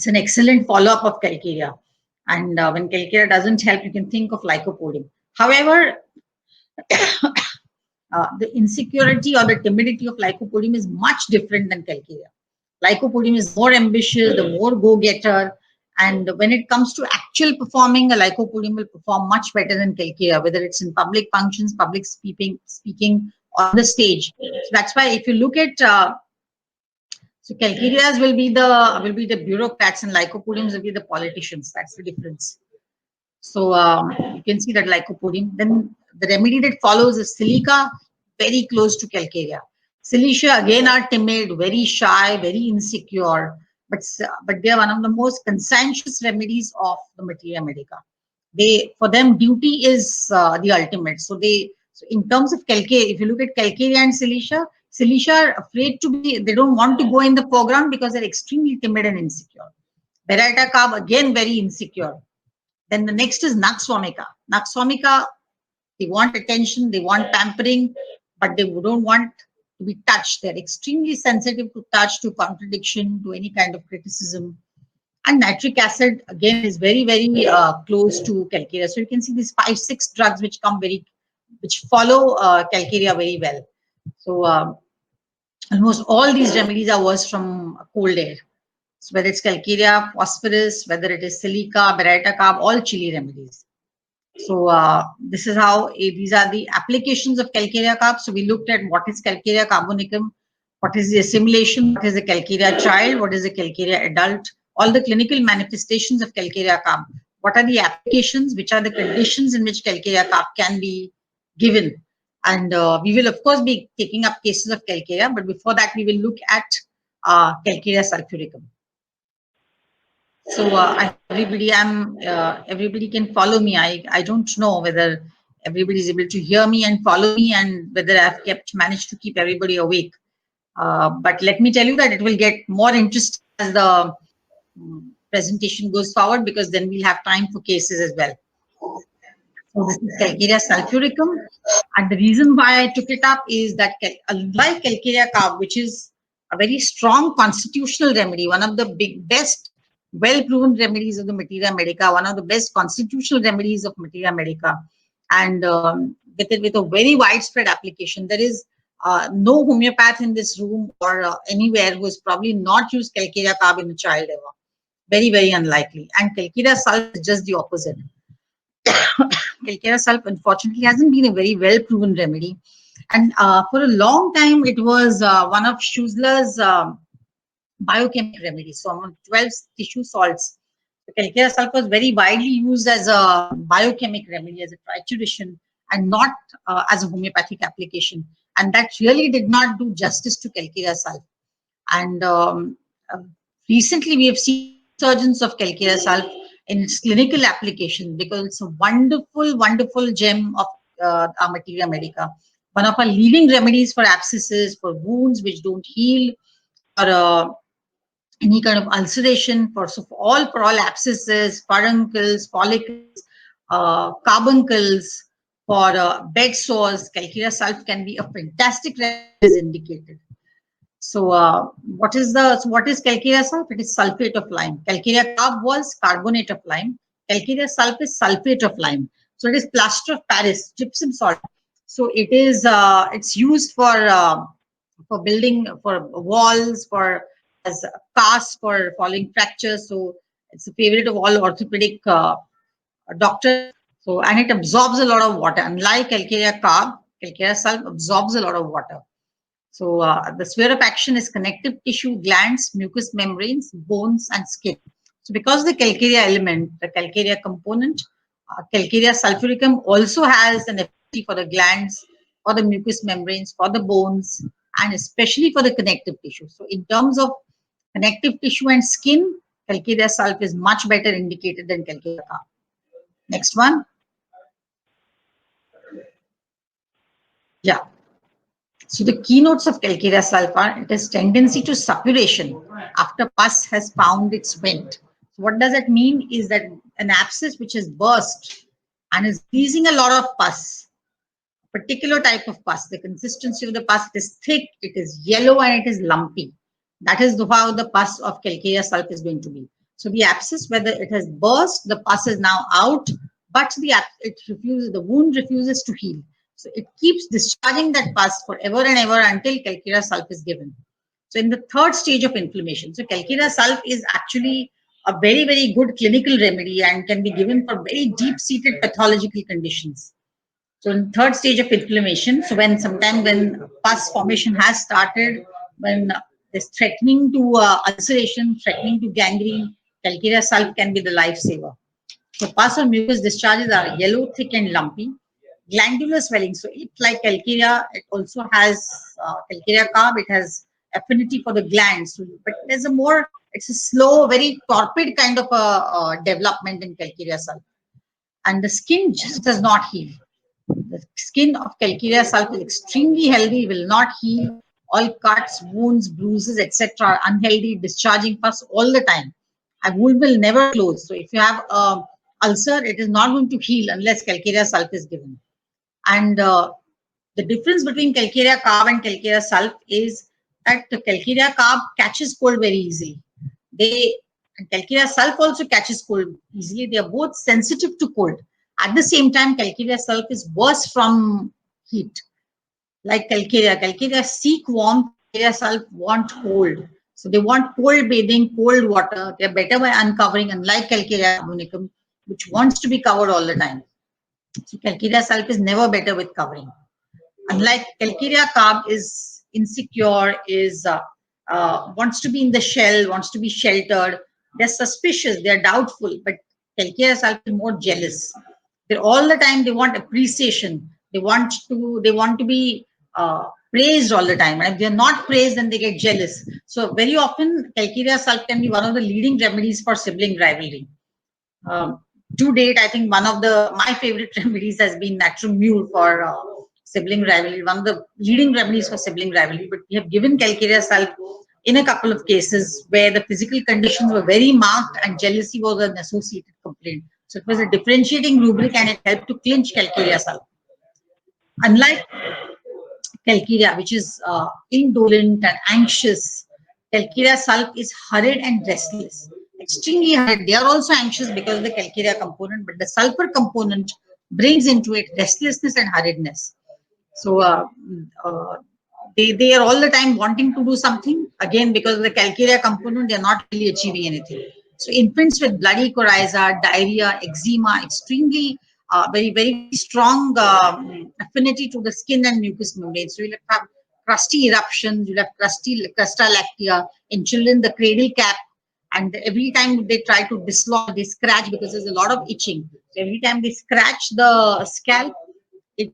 an excellent follow-up of calcarea. And when calcarea doesn't help, you can think of lycopodium. However, the insecurity or the timidity of lycopodium is much different than calcarea. Lycopodium is more ambitious, the more go-getter, and when it comes to actual performing, a lycopodium will perform much better than calcarea, whether it's in public functions, public speaking, on the stage. So that's why if you look at so calcareas will be the bureaucrats and lycopodiums will be the politicians. That's the difference. So you can see that lycopodium. Then the remedy that follows is silica, very close to calcarea. Cilicia again are timid, very shy, very insecure, but they are one of the most conscientious remedies of the materia medica. For them duty is the ultimate. So in terms of calcarea, if you look at calcarea and silicia are afraid to be, they don't want to go in the foreground because they're extremely timid and insecure. Berita carb again very insecure. Then the next is Nux vomica. Nux vomica, they want attention, they want pampering, but they don't want to be touched. They're extremely sensitive to touch, to contradiction, to any kind of criticism. And nitric acid again is very, very close to calcarea. So you can see these 5-6 drugs which follow calcarea very well. So almost all these remedies are worse from cold air. So whether it's calcarea, phosphorus, whether it is silica, baryta carb, all chili remedies. So this is how these are the applications of calcarea carb. So we looked at what is calcarea carbonicum, what is the assimilation, what is the calcarea child, what is the calcarea adult, all the clinical manifestations of calcarea carb. What are the applications, which are the conditions in which calcarea carb can be given. And we will of course be taking up cases of calcarea, but before that we will look at calcarea sulfuricum. So everybody can follow me. I don't know whether everybody is able to hear me and follow me, and whether I've managed to keep everybody awake. But let me tell you that it will get more interesting as the presentation goes forward, because then we'll have time for cases as well. So this is calcarea sulfuricum, and the reason why I took it up is that unlike calcarea carb, which is a very strong constitutional remedy, one of the best well-proven remedies of the Materia Medica, one of the best constitutional remedies of Materia Medica, and with a very widespread application. There is no homeopath in this room or anywhere who has probably not used calcarea carb in a child ever. Very, very unlikely. And calcarea sulf is just the opposite. Calcarea sulf, unfortunately, hasn't been a very well-proven remedy. And for a long time, it was one of Schussler's biochemical remedies. So among 12 tissue salts, the calcarea sulf was very widely used as a biochemic remedy, as a triturician, and not as a homeopathic application. And that really did not do justice to calcarea sulf. And recently, we have seen resurgence of calcarea sulf in its clinical application, because it's a wonderful, wonderful gem of our Materia Medica. One of our leading remedies for abscesses, for wounds which don't heal, or any kind of ulceration, for all abscesses, furuncles, follicles, carbuncles, for bed sores, calcarea sulf can be a fantastic remedy, is indicated. So what is calcarea sulf? It is sulfate of lime. Calcarea carb was carbonate of lime. Calcarea sulf is sulfate of lime. So it is plaster of Paris, gypsum salt. So it is it's used for building, for walls, as casts for falling fractures. So it's a favorite of all orthopedic doctors. So, and it absorbs a lot of water. Unlike calcarea carb, calcarea sulf absorbs a lot of water. So the sphere of action is connective tissue, glands, mucous membranes, bones, and skin. So because the calcarea element, the calcarea component, calcarea sulfuricum also has an affinity for the glands, for the mucous membranes, for the bones, and especially for the connective tissue. So in terms of connective tissue and skin, calcarea sulf is much better indicated than calcarea carb. Next one. Yeah. So the keynotes of calcarea sulf are: it has tendency to suppuration after pus has found its vent. So what does that mean? Is that an abscess which has burst and is releasing a lot of pus, a particular type of pus, the consistency of the pus is thick, it is yellow, and it is lumpy. That is how the pus of calcarea sulf is going to be. So the abscess, whether it has burst, the pus is now out, but the wound refuses to heal. So it keeps discharging that pus forever and ever until calcarea sulf is given. So in the third stage of inflammation, so calcarea sulf is actually a very, very good clinical remedy and can be given for very deep-seated pathological conditions. So in third stage of inflammation, so when pus formation has started, when there's threatening to ulceration, threatening to gangrene, calcarea sulf can be the lifesaver. So pus or mucus discharges are yellow, thick, and lumpy. Glandular swelling. So it, like calcarea, it also has calcarea carb. It has affinity for the glands, but it's a slow, very torpid kind of a development in calcarea sulf. And the skin just does not heal. The skin of calcarea sulf is extremely healthy, will not heal. All cuts, wounds, bruises, etc. are unhealthy, discharging pus all the time. A wound will never close. So if you have an ulcer, it is not going to heal unless calcarea sulf is given. And the difference between calcarea carb and calcarea sulf is that the calcarea carb catches cold very easily. They And Calcarea sulf also catches cold easily. They are both sensitive to cold. At the same time, Calcarea sulf is worse from heat. Like Calcarea seek warmth, Calcarea sulf want cold. So they want cold bathing, cold water. They're better by uncovering, unlike Calcarea carbonicum, which wants to be covered all the time. So Calcarea sulf is never better with covering. Unlike Calcarea carb is insecure, is wants to be in the shell, wants to be sheltered. They're suspicious, they're doubtful, but Calcarea sulf is more jealous. They're all the time, they want appreciation. They want to be praised all the time. And if they're not praised, then they get jealous. So very often, Calcarea sulf can be one of the leading remedies for sibling rivalry. To date, I think one of my favorite remedies has been natural mule for sibling rivalry, one of the leading remedies for sibling rivalry. But we have given Calcarea sulf in a couple of cases where the physical conditions were very marked and jealousy was an associated complaint. So it was a differentiating rubric and it helped to clinch Calcarea sulf. Unlike Calcarea, which is indolent and anxious, Calcarea sulf is hurried and restless. Extremely hurried. They are also anxious because of the Calcarea component, but the sulfur component brings into it restlessness and hurriedness. So they are all the time wanting to do something. Again, because of the Calcarea component, they are not really achieving anything. So infants with bloody coryza, diarrhea, eczema, extremely very strong affinity to the skin and mucous membrane. So you'll have crusty eruptions, you'll have crustal lactea. In children, the cradle cap, and every time they try to dislodge, they scratch because there's a lot of itching. So every time they scratch the scalp, it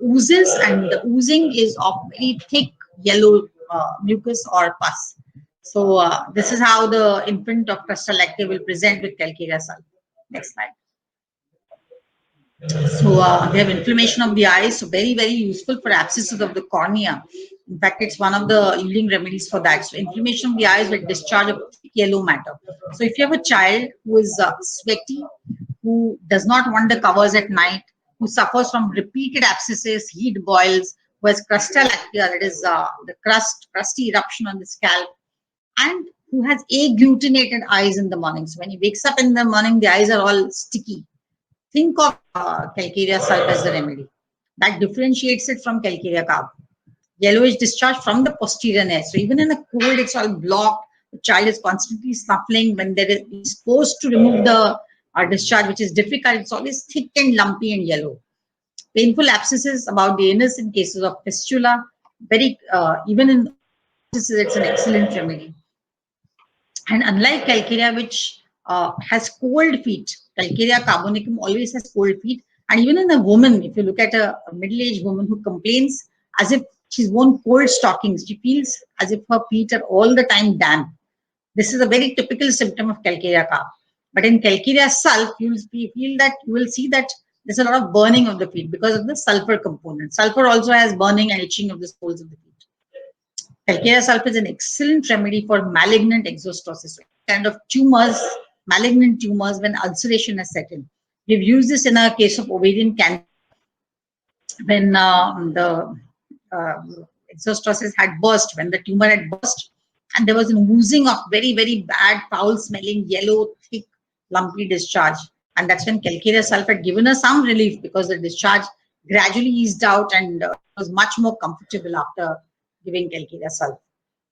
oozes, and the oozing is of very thick yellow mucus or pus. So this is how the infant of crustal lactea will present with Calcarea sulf. Next slide. So they have inflammation of the eyes, so very useful for abscesses of the cornea. In fact, it's one of the leading remedies for that. So inflammation of the eyes with discharge of yellow matter. So if you have a child who is sweaty, who does not want the covers at night, who suffers from repeated abscesses, heat boils, who has crustal lactea, that is the crusty eruption on the scalp, and who has agglutinated eyes in the morning. So when he wakes up in the morning, the eyes are all sticky. Think of Calcarea sulf as the remedy. That differentiates it from Calcarea carb. Yellowish discharge from the posterior nares. So even in a cold, it's all blocked. The child is constantly snuffling. When there is supposed to remove the discharge, which is difficult, it's always thick and lumpy and yellow. Painful abscesses about the anus in cases of fistula. Even in abscesses, it's an excellent remedy. And unlike Calcarea, which has cold feet, Calcarea carbonicum always has cold feet. And even in a woman, if you look at a middle-aged woman who complains as if she's worn cold stockings, she feels as if her feet are all the time damp. This is a very typical symptom of Calcarea carb. But in Calcarea sulf, you will see that there's a lot of burning of the feet because of the sulfur component. Sulfur also has burning and itching of the soles of the feet. Calcarea sulf is an excellent remedy for malignant exostosis, kind of tumors, malignant tumors when ulceration has set in. We've used this in a case of ovarian cancer when the exostosis had burst, when the tumor had burst, and there was an oozing of very bad, foul-smelling, yellow, thick, lumpy discharge. And that's when Calcarea sulf had given us some relief because the discharge gradually eased out and was much more comfortable after giving Calcarea sulf.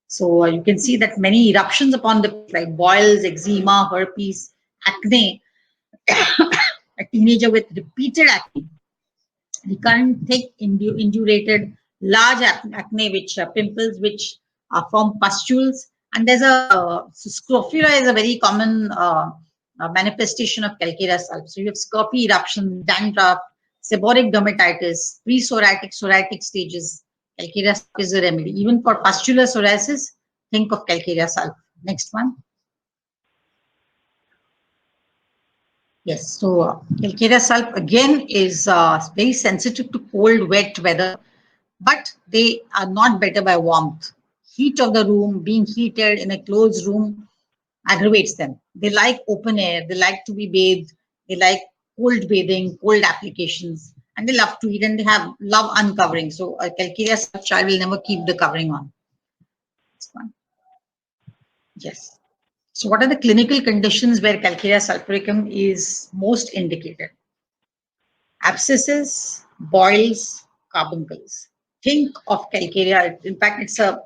So you can see that many eruptions upon the like boils, eczema, herpes, acne. A teenager with repeated acne, recurrent, thick, indurated, large acne, which pimples, which form pustules. And there's scrofula is a very common manifestation of Calcarea sulf. So you have scurfy eruption, dandruff, seborrheic dermatitis, psoriatic stages. Calcarea sulf is a remedy. Even for pustular psoriasis, think of Calcarea sulf. Next one. Yes, so Calcarea sulf again is very sensitive to cold, wet weather, but they are not better by warmth. Heat of the room, being heated in a closed room aggravates them. They like open air, they like to be bathed, they like cold bathing, cold applications, and they love to eat and they love uncovering. So a Calcarea sulf child will never keep the covering on. This one. Yes. So what are the clinical conditions where calcarea sulfuricum is most indicated? Abscesses, boils, carbuncles. Think of calcarea. In fact, it's a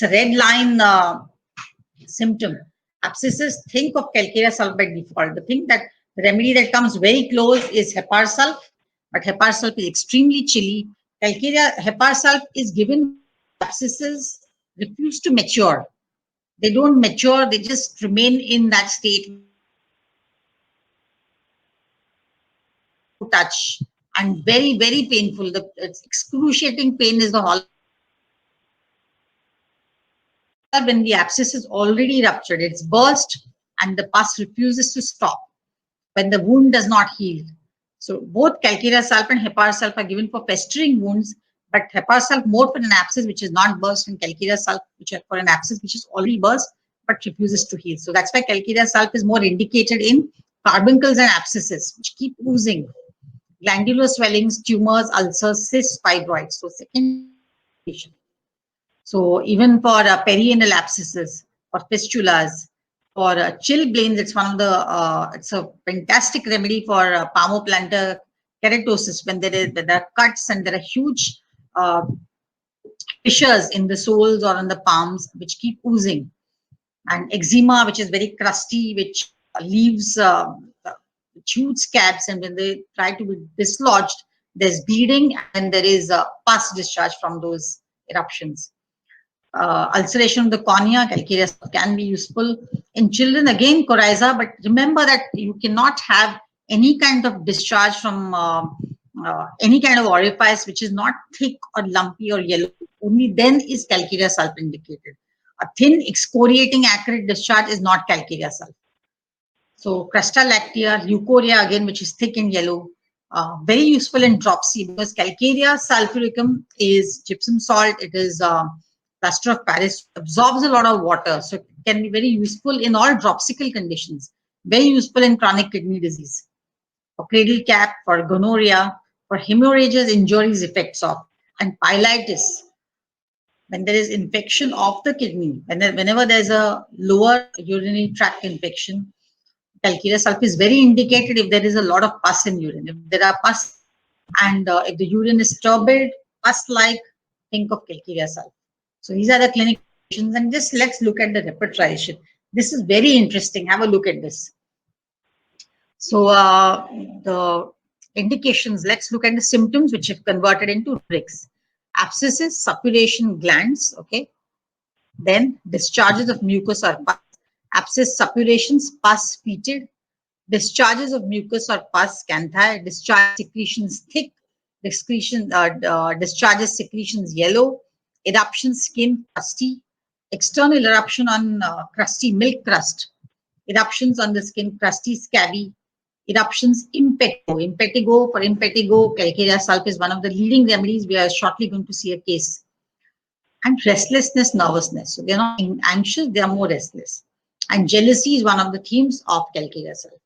red line symptom. Abscesses, think of calcarea sulf by default. The remedy that comes very close is Hepar sulf, but Hepar sulf is extremely chilly. Hepar sulf is given. Abscesses refuse to mature. They don't mature. They just remain in that state. Touch and very, very painful. The excruciating pain is the whole. When the abscess is already ruptured, it's burst and the pus refuses to stop when the wound does not heal. So both calcarea sulf and Hepar sulf are given for festering wounds, but Hepar sulf more for an abscess which is not burst, and calcarea sulf which are for an abscess which is already burst but refuses to heal. So that's why calcarea sulf is more indicated in carbuncles and abscesses which keep oozing. Glandular swellings, tumors, ulcers, cysts, fibroids. So second patient. So even for perianal abscesses or fistulas, for chilblains, it's one of the it's a fantastic remedy for palmoplantar keratosis when there are cuts and there are huge fissures in the soles or on the palms which keep oozing, and eczema, which is very crusty, which leaves huge scabs, and when they try to be dislodged, there's bleeding and there is pus discharge from those eruptions. Ulceration of the cornea, calcarea can be useful. In children, again, coryza, but remember that you cannot have any kind of discharge from any kind of orifice which is not thick or lumpy or yellow. Only then is calcarea sulf indicated. A thin, excoriating, acrid discharge is not calcarea sulf. So crasta lactea, leucorrhea, again, which is thick and yellow, very useful in dropsy because calcarea sulfuricum is gypsum salt. It is plaster of Paris, absorbs a lot of water, so it can be very useful in all dropsical conditions, very useful in chronic kidney disease, for cradle cap, for gonorrhea, for hemorrhages, injuries, effects of, and pielitis. When there is infection of the kidney, whenever there's a lower urinary tract infection, calcarea sulf is very indicated if there is a lot of pus in urine. If there are pus and if the urine is turbid, pus-like, think of calcarea sulf. So these are the clinical conditions, and just let's look at the repertorization. This is very interesting. Have a look at this. So the indications, let's look at the symptoms which have converted into rubrics. Abscesses, suppuration, glands, okay. Then discharges of mucus or pus. Abscess, suppurations, pus, fetid. Discharges of mucus or pus, canthi. Discharge secretions, thick. Discharges secretions, yellow. Eruption, skin, crusty. External eruption on crusty milk crust. Eruptions on the skin, crusty, scabby. Eruptions, impetigo. Impetigo, for impetigo, calcarea sulf is one of the leading remedies. We are shortly going to see a case. And restlessness, nervousness. So they're not anxious, they are more restless. And jealousy is one of the themes of calcarea sulf.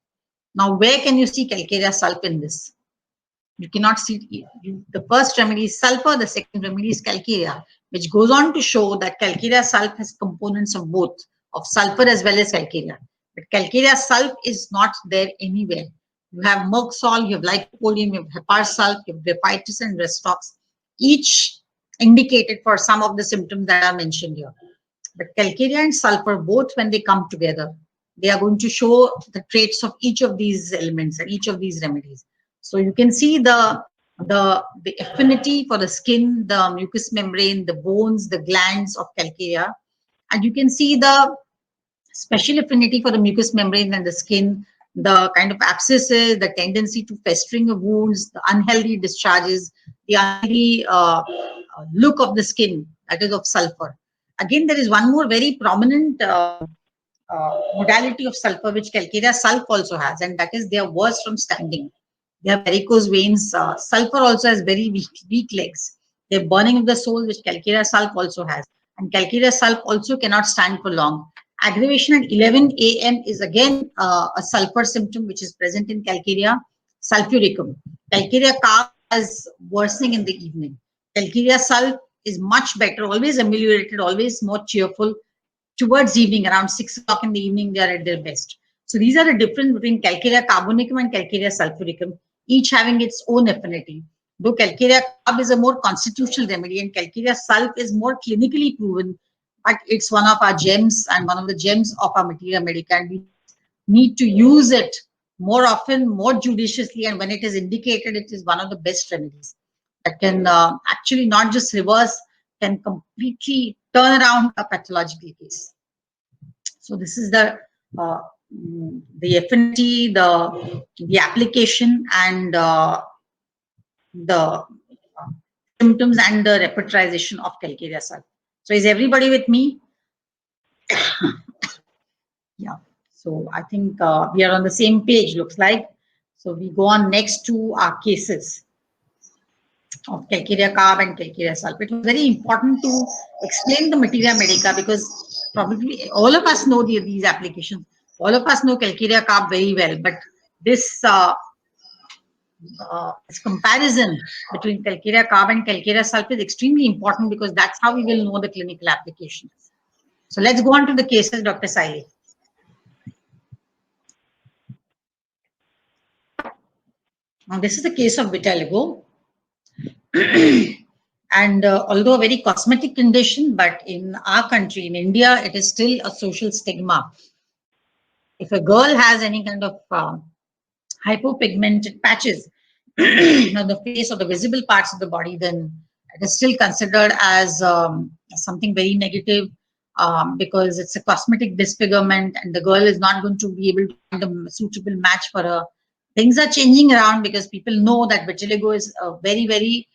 Now, where can you see calcarea sulf in this? You cannot see. The first remedy is sulfur, the second remedy is calcarea, which goes on to show that calcarea sulf has components of both, of sulfur as well as calcarea. But calcarea sulf is not there anywhere. You have Mercsol, you have lycopodium, you have Hepar sulf, you have Graphitis and Restox, each indicated for some of the symptoms that are mentioned here. But calcarea and sulfur, both when they come together, they are going to show the traits of each of these elements and each of these remedies. So you can see the affinity for the skin, the mucous membrane, the bones, the glands of calcarea, and you can see the special affinity for the mucous membrane and the skin, the kind of abscesses, the tendency to festering of wounds, the unhealthy discharges, the unhealthy look of the skin, that is of sulfur. Again, there is one more very prominent modality of sulfur which calcarea sulf also has, and that is they are worse from standing. They have varicose veins. Sulfur also has very weak legs. They have burning of the soul, which calcarea sulf also has. And calcarea sulf also cannot stand for long. Aggravation at 11 a.m. is again a sulfur symptom which is present in calcarea sulfuricum. Calcarea carb is worsening in the evening. Calcarea sulf is much better, always ameliorated, always more cheerful towards evening, around 6 o'clock in the evening, they are at their best. So these are the difference between Calcarea carbonicum and Calcarea sulfuricum, each having its own affinity. Though Calcarea carb is a more constitutional remedy and Calcarea sulf is more clinically proven, but it's one of our gems and one of the gems of our materia medica, and we need to use it more often, more judiciously, and when it is indicated, it is one of the best remedies that can actually not just reverse, can completely turn around a pathological case. So this is the affinity, the application, and the symptoms and the repertorization of Calcarea sulf. So is everybody with me? Yeah. So I think we are on the same page, looks like. So we go on next to our cases of Calcarea carb and Calcarea sulf. It was very important to explain the materia medica because probably all of us know these applications. All of us know Calcarea carb very well, but this comparison between Calcarea carb and Calcarea sulf is extremely important because that's how we will know the clinical applications. So let's go on to the cases, Dr. Saili. Now, this is the case of vitiligo. And although a very cosmetic condition, but in our country, in India, it is still a social stigma. If a girl has any kind of hypopigmented patches on the face or the visible parts of the body, then it is still considered as something very negative because it's a cosmetic disfigurement and the girl is not going to be able to find a suitable match for her. Things are changing around because people know that vitiligo is a very, very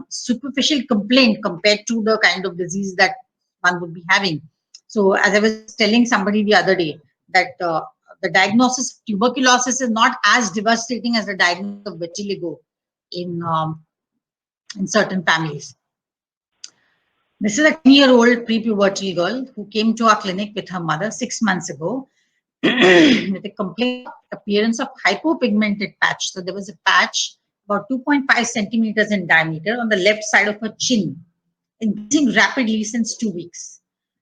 superficial complaint compared to the kind of disease that one would be having. So as I was telling somebody the other day, that the diagnosis of tuberculosis is not as devastating as the diagnosis of vitiligo in certain families. This is a 10-year-old pre-pubertal girl who came to our clinic with her mother 6 months ago with a complete appearance of hypopigmented patch. So there was a patch about 2.5 centimeters in diameter on the left side of her chin, increasing rapidly since 2 weeks.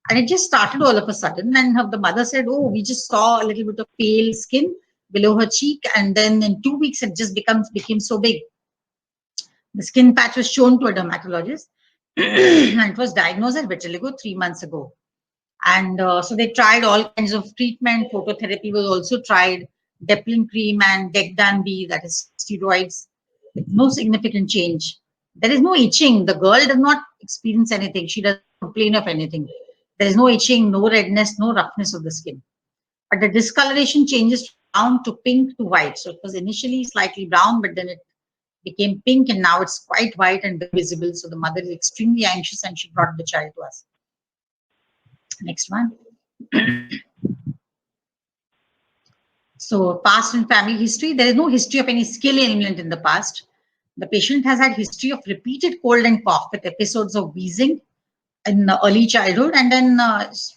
And it just started all of a sudden. And the mother said, oh, we just saw a little bit of pale skin below her cheek. And then in 2 weeks, it just became so big. The skin patch was shown to a dermatologist and it was diagnosed as vitiligo 3 months ago. And so they tried all kinds of treatment. Phototherapy was also tried, Deplin cream and Decdan-B, that is steroids, with no significant change. There is no itching. The girl does not experience anything. She doesn't complain of anything. There is no itching, no redness, no roughness of the skin. But the discoloration changes from brown to pink to white. So it was initially slightly brown, but then it became pink and now it's quite white and visible. So the mother is extremely anxious and she brought the child to us. Next one. So past and family history. There is no history of any skill ailment in the past. The patient has had history of repeated cold and cough with episodes of wheezing in early childhood, and then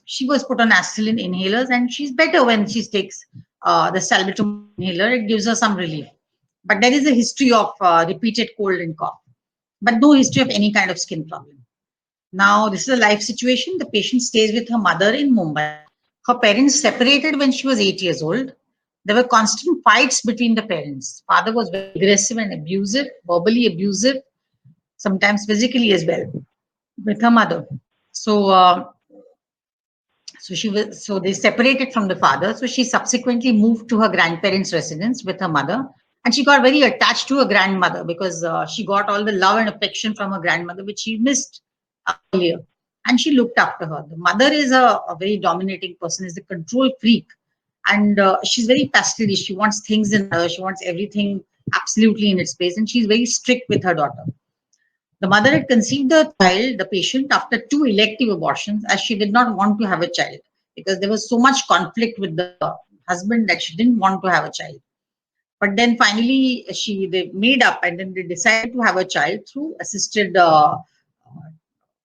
she was put on Astelin inhalers, and she's better when she takes the salbutamol inhaler. It gives her some relief. But there is a history of repeated cold and cough, but no history of any kind of skin problem. Now, this is a life situation. The patient stays with her mother in Mumbai. Her parents separated when she was 8 years old. There were constant fights between the parents. Father was very aggressive and abusive, verbally abusive, sometimes physically as well, with her mother. So, so they separated from the father. So she subsequently moved to her grandparents' residence with her mother, and she got very attached to her grandmother because she got all the love and affection from her grandmother, which she missed earlier, and she looked after her. The mother is a very dominating person, is a control freak, and she's very fastidious. She wants things in her. She wants everything absolutely in its place, and she's very strict with her daughter. The mother had conceived the child, the patient, after 2 elective abortions, as she did not want to have a child because there was so much conflict with the husband that she didn't want to have a child. But then finally, they made up and then they decided to have a child through assisted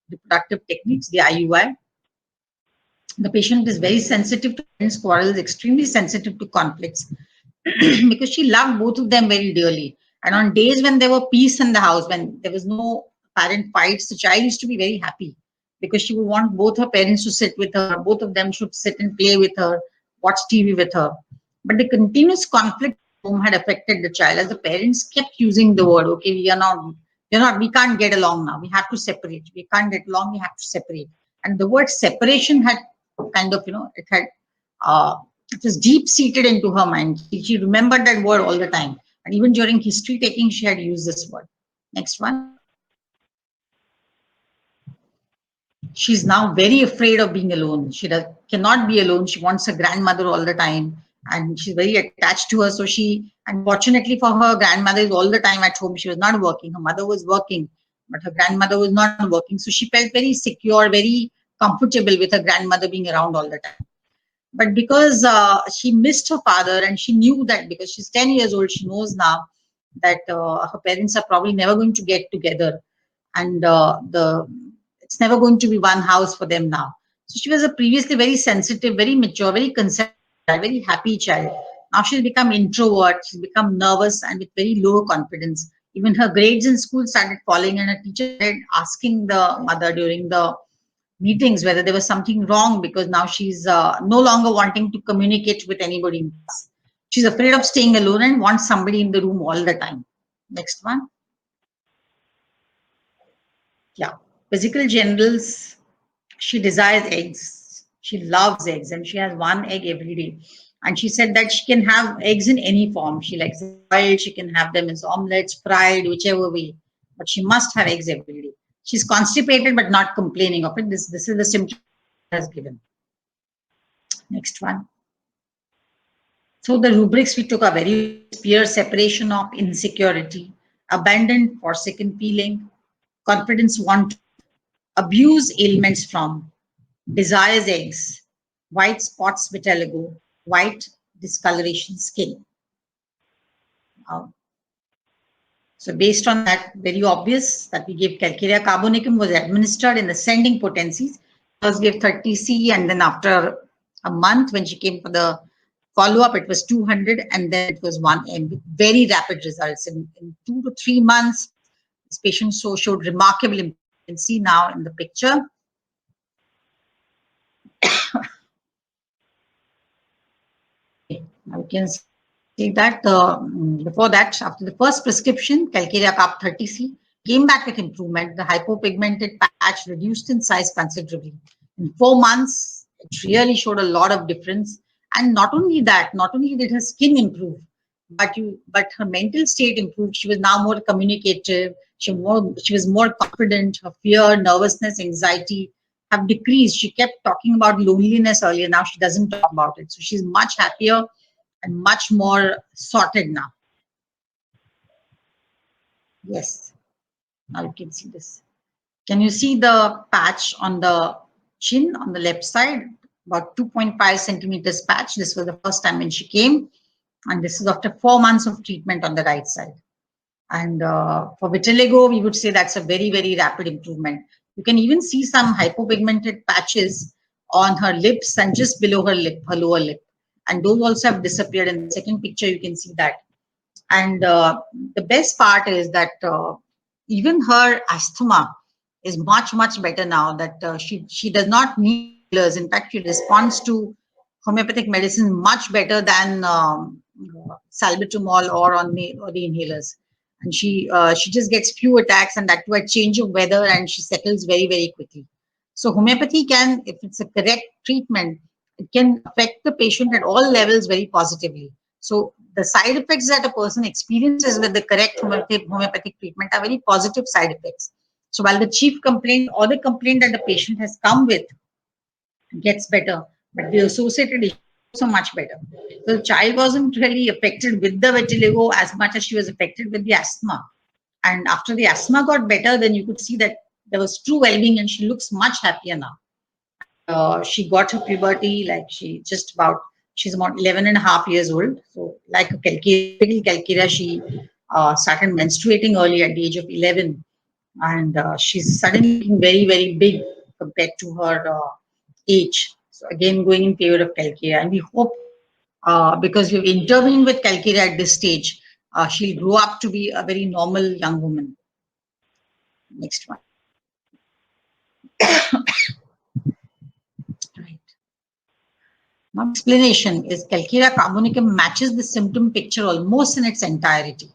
reproductive techniques, the IUI. The patient is very sensitive to parents' quarrels, extremely sensitive to conflicts because she loved both of them very dearly. And on days when there were peace in the house, when there was no parent fights, the child used to be very happy. because she would want both her parents to sit with her, both of them should sit and play with her, watch TV with her. But the continuous conflict at home had affected the child, as the parents kept using the word, okay, we can't get along now, we have to separate, we can't get along, we have to separate. And the word separation had kind of, it was deep seated into her mind. She remembered that word all the time. And even during history taking, she had used this word. Next one. She's now very afraid of being alone. Cannot be alone. She wants her grandmother all the time, and she's very attached to her. So unfortunately for her, grandmother is all the time at home. She was not working. Her mother was working, but her grandmother was not working. So she felt very secure, very comfortable with her grandmother being around all the time. But because she missed her father, and she knew that because she's 10 years old, she knows now that her parents are probably never going to get together, and it's never going to be one house for them now. So she was a previously very sensitive, very mature, very considerate, very happy child. Now she's become introvert, she's become nervous and with very low confidence. Even her grades in school started falling, and her teacher started asking the mother during the meetings whether there was something wrong, because now she's no longer wanting to communicate with anybody in class. She's afraid of staying alone and wants somebody in the room all the time. Next one. Yeah. Physical genitals. She desires eggs. She loves eggs, and she has one egg every day. And she said that she can have eggs in any form. She likes them boiled, she can have them as omelets, fried, whichever way. But she must have eggs every day. She's constipated but not complaining of it. This is the symptom has given. Next one. So the rubrics we took are very peer separation of insecurity, abandoned, forsaken feeling, confidence want, abuse ailments from, desires eggs, white spots vitiligo, white discoloration skin. So based on that, very obvious that we gave Calcarea carbonicum was administered in ascending potencies. First gave 30C, and then after a month when she came for the follow-up, it was 200, and then it was 1 M with very rapid results. In 2 to 3 months, this patient showed remarkable improvement. You can see now in the picture. Now you can see that before that, after the first prescription, Calcarea Carb 30C came back with improvement. The hypopigmented patch reduced in size considerably. In 4 months, it really showed a lot of difference. And not only that, not only did her skin improve, but her mental state improved. She was now more communicative. She was more confident. Her fear, nervousness, anxiety have decreased. She kept talking about loneliness earlier. Now she doesn't talk about it. So she's much happier and much more sorted now. Yes, now you can see this. Can you see the patch on the chin on the left side? About 2.5 centimeters patch. This was the first time when she came. And this is after 4 months of treatment on the right side. And for vitiligo, we would say that's a very, very rapid improvement. You can even see some hypopigmented patches on her lips and just below her lip, her lower lip. And those also have disappeared. In the second picture, you can see that. And the best part is that even her asthma is much, much better now, that she does not need fillers. In fact, she responds to homeopathic medicine much better than salbutamol or the inhalers. And she just gets few attacks, and that to a change of weather, and she settles very, very quickly. So homeopathy can, if it's a correct treatment, it can affect the patient at all levels very positively. So the side effects that a person experiences with the correct homeopathic treatment are very positive side effects. So while the chief complaint or the complaint that the patient has come with gets better, but the associated issue is also much better. So the child wasn't really affected with the vitiligo as much as she was affected with the asthma. And after the asthma got better, then you could see that there was true well-being, and she looks much happier now. She got her puberty, like she's about 11 and a half years old. So like a Calcarea, she started menstruating early at the age of 11. And she's suddenly looking very, very big compared to her age. So again, going in favor of Calcarea. And we hope, because we've intervened with Calcarea at this stage, she'll grow up to be a very normal young woman. Next one. Right. Now, explanation is Calcarea carbonicum matches the symptom picture almost in its entirety.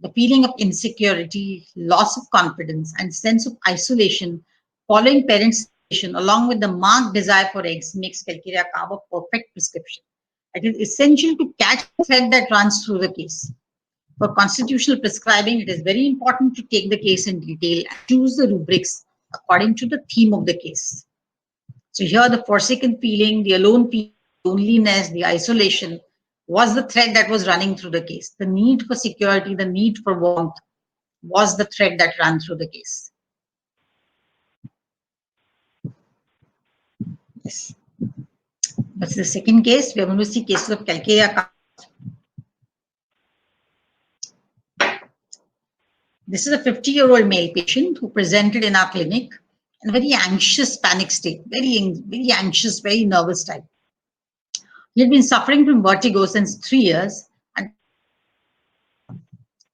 The feeling of insecurity, loss of confidence, and sense of isolation following parents' separation, along with the marked desire for eggs, makes Calcarea carb a perfect prescription. It is essential to catch the thread that runs through the case. For constitutional prescribing, it is very important to take the case in detail and choose the rubrics according to the theme of the case. So here the forsaken feeling, the alone feeling, loneliness, the isolation was the thread that was running through the case. The need for security, the need for warmth was the thread that ran through the case. Yes. That's the second case. We are going to see cases of Calcarea. This is a 50-year-old male patient who presented in our clinic in a very anxious, panic state, very anxious, very nervous type. He had been suffering from vertigo since 3 years and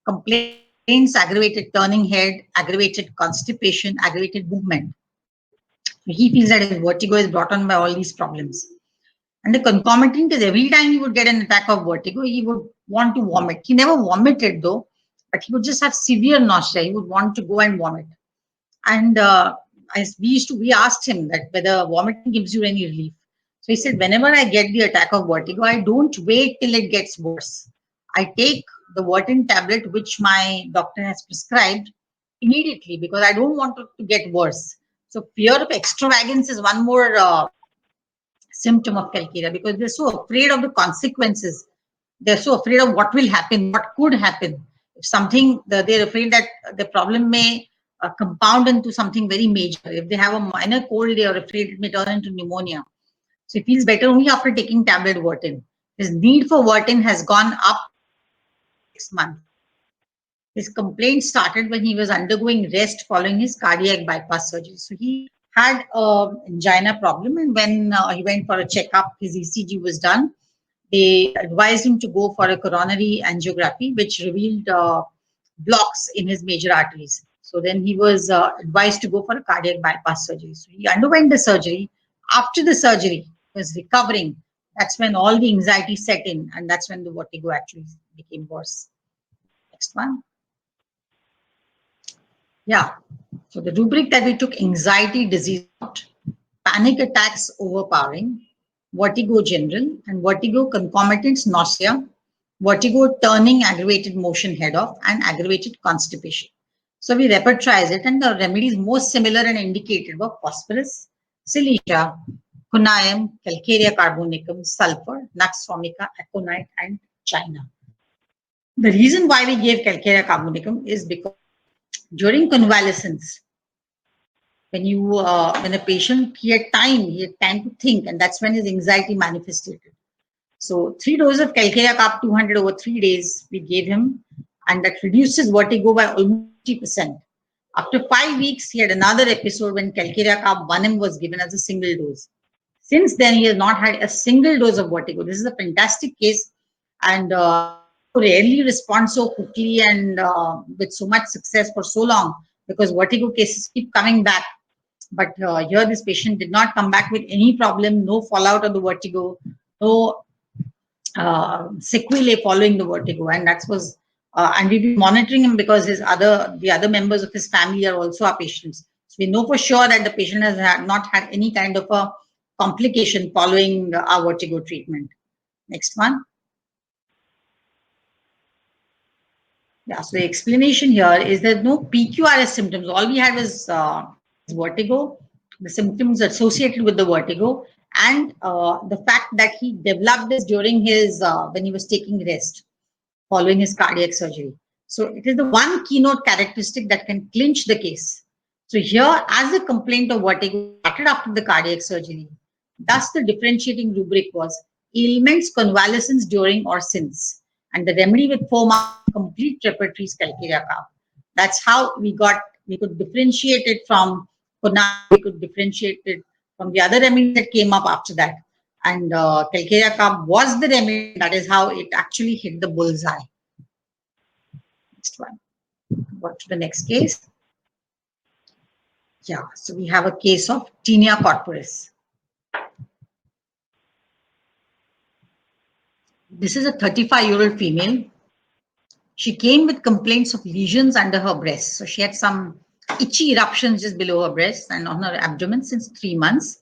complaints, aggravated turning head, aggravated constipation, aggravated movement. He feels that his vertigo is brought on by all these problems. And the concomitant is every time he would get an attack of vertigo, he would want to vomit. He never vomited though, but he would just have severe nausea. He would want to go and vomit. And we asked him that whether vomiting gives you any relief. So he said, whenever I get the attack of vertigo, I don't wait till it gets worse. I take the Vertin tablet, which my doctor has prescribed, immediately because I don't want it to get worse. So fear of extravagance is one more symptom of Calcarea because they're so afraid of the consequences. They're so afraid of what will happen, what could happen. If something, they're afraid that the problem may compound into something very major. If they have a minor cold, they are afraid it may turn into pneumonia. So he feels better only after taking tablet Vertin. His need for Vertin has gone up 6 months. His complaint started when he was undergoing rest following his cardiac bypass surgery. So he had an angina problem, and when he went for a checkup, his ECG was done. They advised him to go for a coronary angiography, which revealed blocks in his major arteries. So then he was advised to go for a cardiac bypass surgery. So he underwent the surgery. After the surgery, he was recovering. That's when all the anxiety set in, and that's when the vertigo actually became worse. Next one. Yeah. So the rubric that we took: anxiety, disease, panic attacks overpowering, vertigo general, and vertigo concomitant nausea, vertigo turning aggravated motion head off, and aggravated constipation. So we repertorize it, and the remedies most similar and indicated were phosphorus, silicea, conium, Calcarea carbonicum, sulfur, Nux vomica, aconite, and China. The reason why we gave Calcarea carbonicum is because during convalescence, when a patient, he had time to think, and that's when his anxiety manifested. So 3 doses of Calcarea carb 200 over 3 days we gave him, and that reduces vertigo by almost 50%. After 5 weeks, he had another episode when Calcarea carb 1M was given as a single dose. Since then, he has not had a single dose of vertigo. This is a fantastic case, and rarely respond so quickly and with so much success for so long, because vertigo cases keep coming back. But here this patient did not come back with any problem, no fallout of the vertigo, no sequelae following the vertigo, and that was and we've been monitoring him because the other members of his family are also our patients. So we know for sure that the patient has not had any kind of a complication following our vertigo treatment. Next one. Yeah, so the explanation here is that no PQRS symptoms. All we had was vertigo, the symptoms associated with the vertigo, and the fact that he developed this during his when he was taking rest following his cardiac surgery. So it is the one keynote characteristic that can clinch the case. So here, as a complaint of vertigo started after the cardiac surgery, thus the differentiating rubric was ailments, convalescence during or since, and the remedy with 4 marks complete repertory is Calcarea carb. That's how we could differentiate it from Konal, we could differentiate it from the other remedy that came up after that. And Calcarea carb was the remedy. That is how it actually hit the bullseye. Next one. Go to the next case. Yeah, so we have a case of tinea corporis. This is a 35-year-old female. She came with complaints of lesions under her breast. So she had some itchy eruptions just below her breast and on her abdomen since 3 months.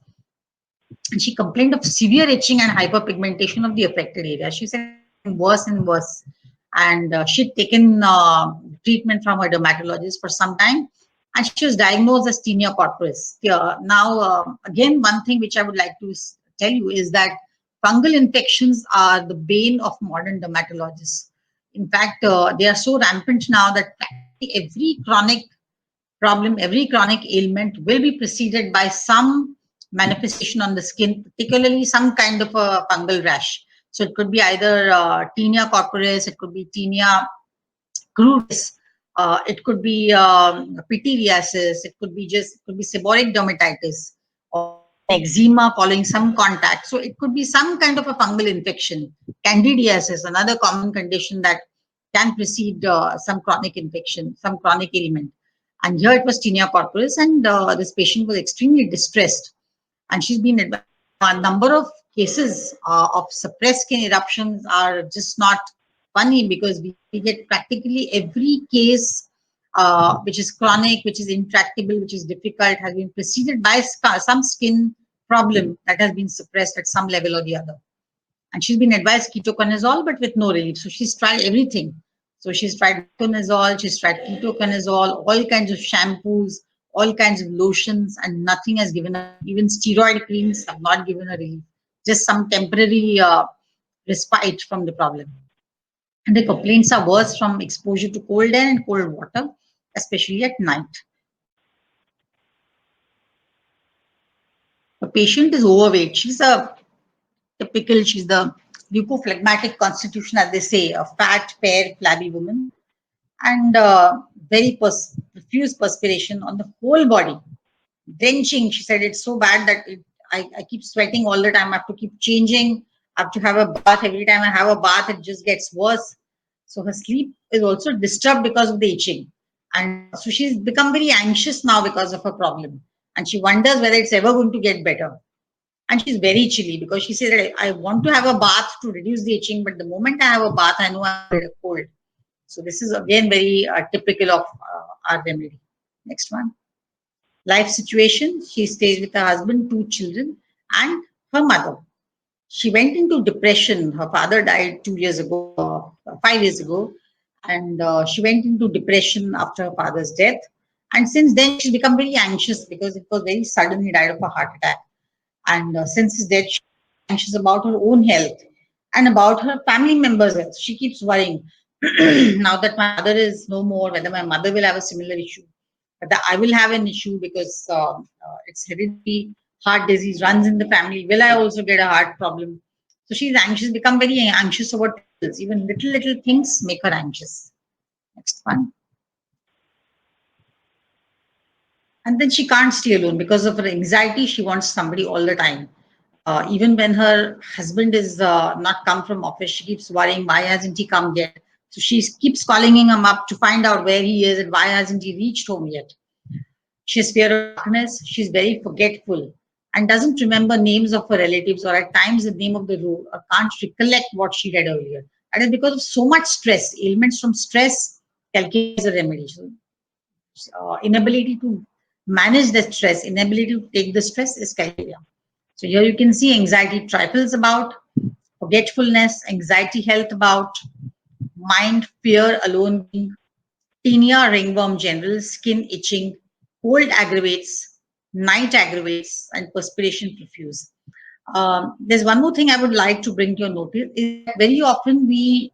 And she complained of severe itching and hyperpigmentation of the affected area. She said worse and worse. And she'd taken treatment from her dermatologist for some time. And she was diagnosed as tinea corporis. Now, again, one thing which I would like to tell you is that fungal infections are the bane of modern dermatologists. In fact, they are so rampant now that every chronic problem, every chronic ailment will be preceded by some manifestation on the skin, particularly some kind of a fungal rash. So it could be either tinea corporis, it could be tinea crudis, it could be pityriasis, it could be seborrheic dermatitis or eczema following some contact. So it could be some kind of a fungal infection. Candidiasis, another common condition that can precede some chronic infection, some chronic ailment. And here it was tinea corporis, and this patient was extremely distressed. And she's been advised. A number of cases of suppressed skin eruptions are just not funny because we get practically every case which is chronic, which is intractable, which is difficult, has been preceded by some skin problem that has been suppressed at some level or the other. And she's been advised ketoconazole, but with no relief. So she's tried everything. So she's tried conazole, she's tried ketoconazole, all kinds of shampoos, all kinds of lotions, and nothing has given her. Even steroid creams have not given her relief. Just some temporary respite from the problem. And the complaints are worse from exposure to cold air and cold water, especially at night. The patient is overweight. She's the leukophlegmatic constitution, as they say, a fat, fair, flabby woman, and very profuse perspiration on the whole body, drenching. She said it's so bad that I keep sweating all the time. I have to keep changing. I have to have a bath. Every time I have a bath, it just gets worse. So her sleep is also disturbed because of the itching. And so she's become very anxious now because of her problem. And she wonders whether it's ever going to get better. And she's very chilly because she said, I want to have a bath to reduce the itching, but the moment I have a bath, I know I'm cold. So this is again very typical of our remedy. Next one. Life situation. She stays with her husband, 2 children, and her mother. She went into depression. Her father died 2 years ago, 5 years ago, and she went into depression after her father's death. And since then, she's become very anxious because it was very sudden. He died of a heart attack. And since his death, she's anxious about her own health and about her family members' health. She keeps worrying. Now that my mother is no more, whether my mother will have a similar issue, whether I will have an issue because it's hereditary heart disease runs in the family. Will I also get a heart problem? So she's anxious, become very anxious about pills. Even little things make her anxious. Next one. And then she can't stay alone because of her anxiety. She wants somebody all the time. Even when her husband is not come from office, she keeps worrying, why hasn't he come yet? So she keeps calling him up to find out where he is and why hasn't he reached home yet. She's fear of darkness. She's very forgetful and doesn't remember names of her relatives or at times the name of the road or can't recollect what she read earlier. That is because of so much stress. Ailments from stress, calculate is a remedy. So, inability to manage the stress, inability to take the stress is calculate. So here you can see anxiety trifles about, forgetfulness, anxiety health about, mind, fear, alone being, tinea, ringworm general, skin itching, cold aggravates, night aggravates, and perspiration profuse. There's one more thing I would like to bring to your notice is that very often we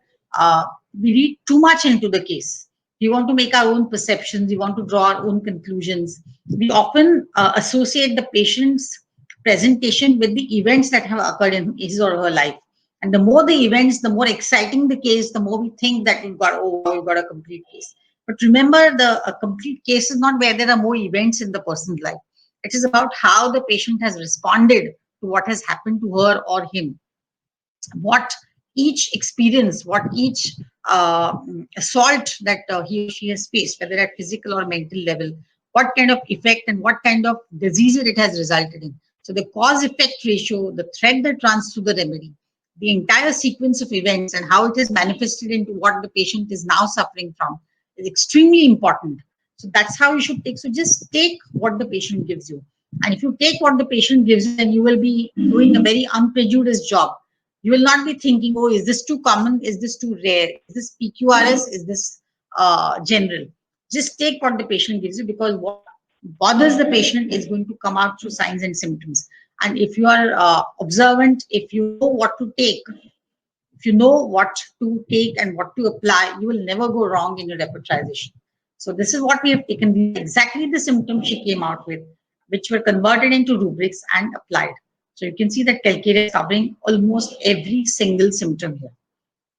read too much into the case. We want to make our own perceptions. We want to draw our own conclusions. We often associate the patient's presentation with the events that have occurred in his or her life. And the more the events, the more exciting the case, the more we think that we've got a complete case. But remember, a complete case is not where there are more events in the person's life. It is about how the patient has responded to what has happened to her or him. What each experience, what each assault that he or she has faced, whether at physical or mental level, what kind of effect and what kind of disease it has resulted in. So the cause-effect ratio, the thread that runs through the remedy, the entire sequence of events and how it is manifested into what the patient is now suffering from is extremely important. So that's how you should take. So just take what the patient gives you. And if you take what the patient gives you, then you will be doing a very unprejudiced job. You will not be thinking, oh, is this too common? Is this too rare? Is this PQRS? Is this general? Just take what the patient gives you, because what bothers the patient is going to come out through signs and symptoms. And if you are observant, if you know what to take, if you know what to take and what to apply, you will never go wrong in your repertorization. So this is what we have taken, exactly the symptoms she came out with, which were converted into rubrics and applied. So you can see that Calcarea is covering almost every single symptom here.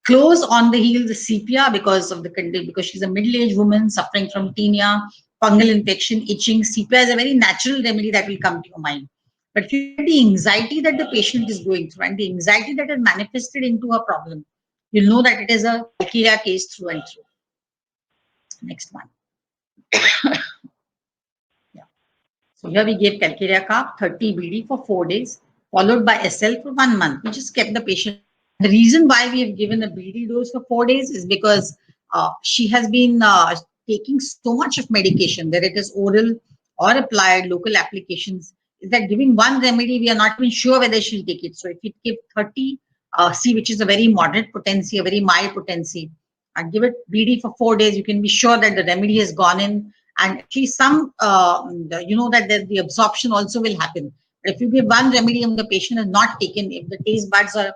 Close on the heels is sepia because of the condition, because she's a middle-aged woman suffering from tinea, fungal infection, itching. Sepia is a very natural remedy that will come to your mind. But if you get the anxiety that the patient is going through and the anxiety that is manifested into a problem, you'll know that it is a Calcarea case through and through. Next one. Yeah. So here we gave Calcarea carb 30 BD for 4 days, followed by SL for 1 month. We just kept the patient. The reason why we have given a BD dose for 4 days is because she has been taking so much of medication, whether it is oral or applied, local applications, is that giving one remedy, we are not even sure whether she'll take it. So if we give 30 C, which is a very moderate potency, a very mild potency, and give it BD for 4 days, you can be sure that the remedy has gone in, and actually some, you know, that the absorption also will happen. But if you give one remedy and the patient has not taken, if the taste buds are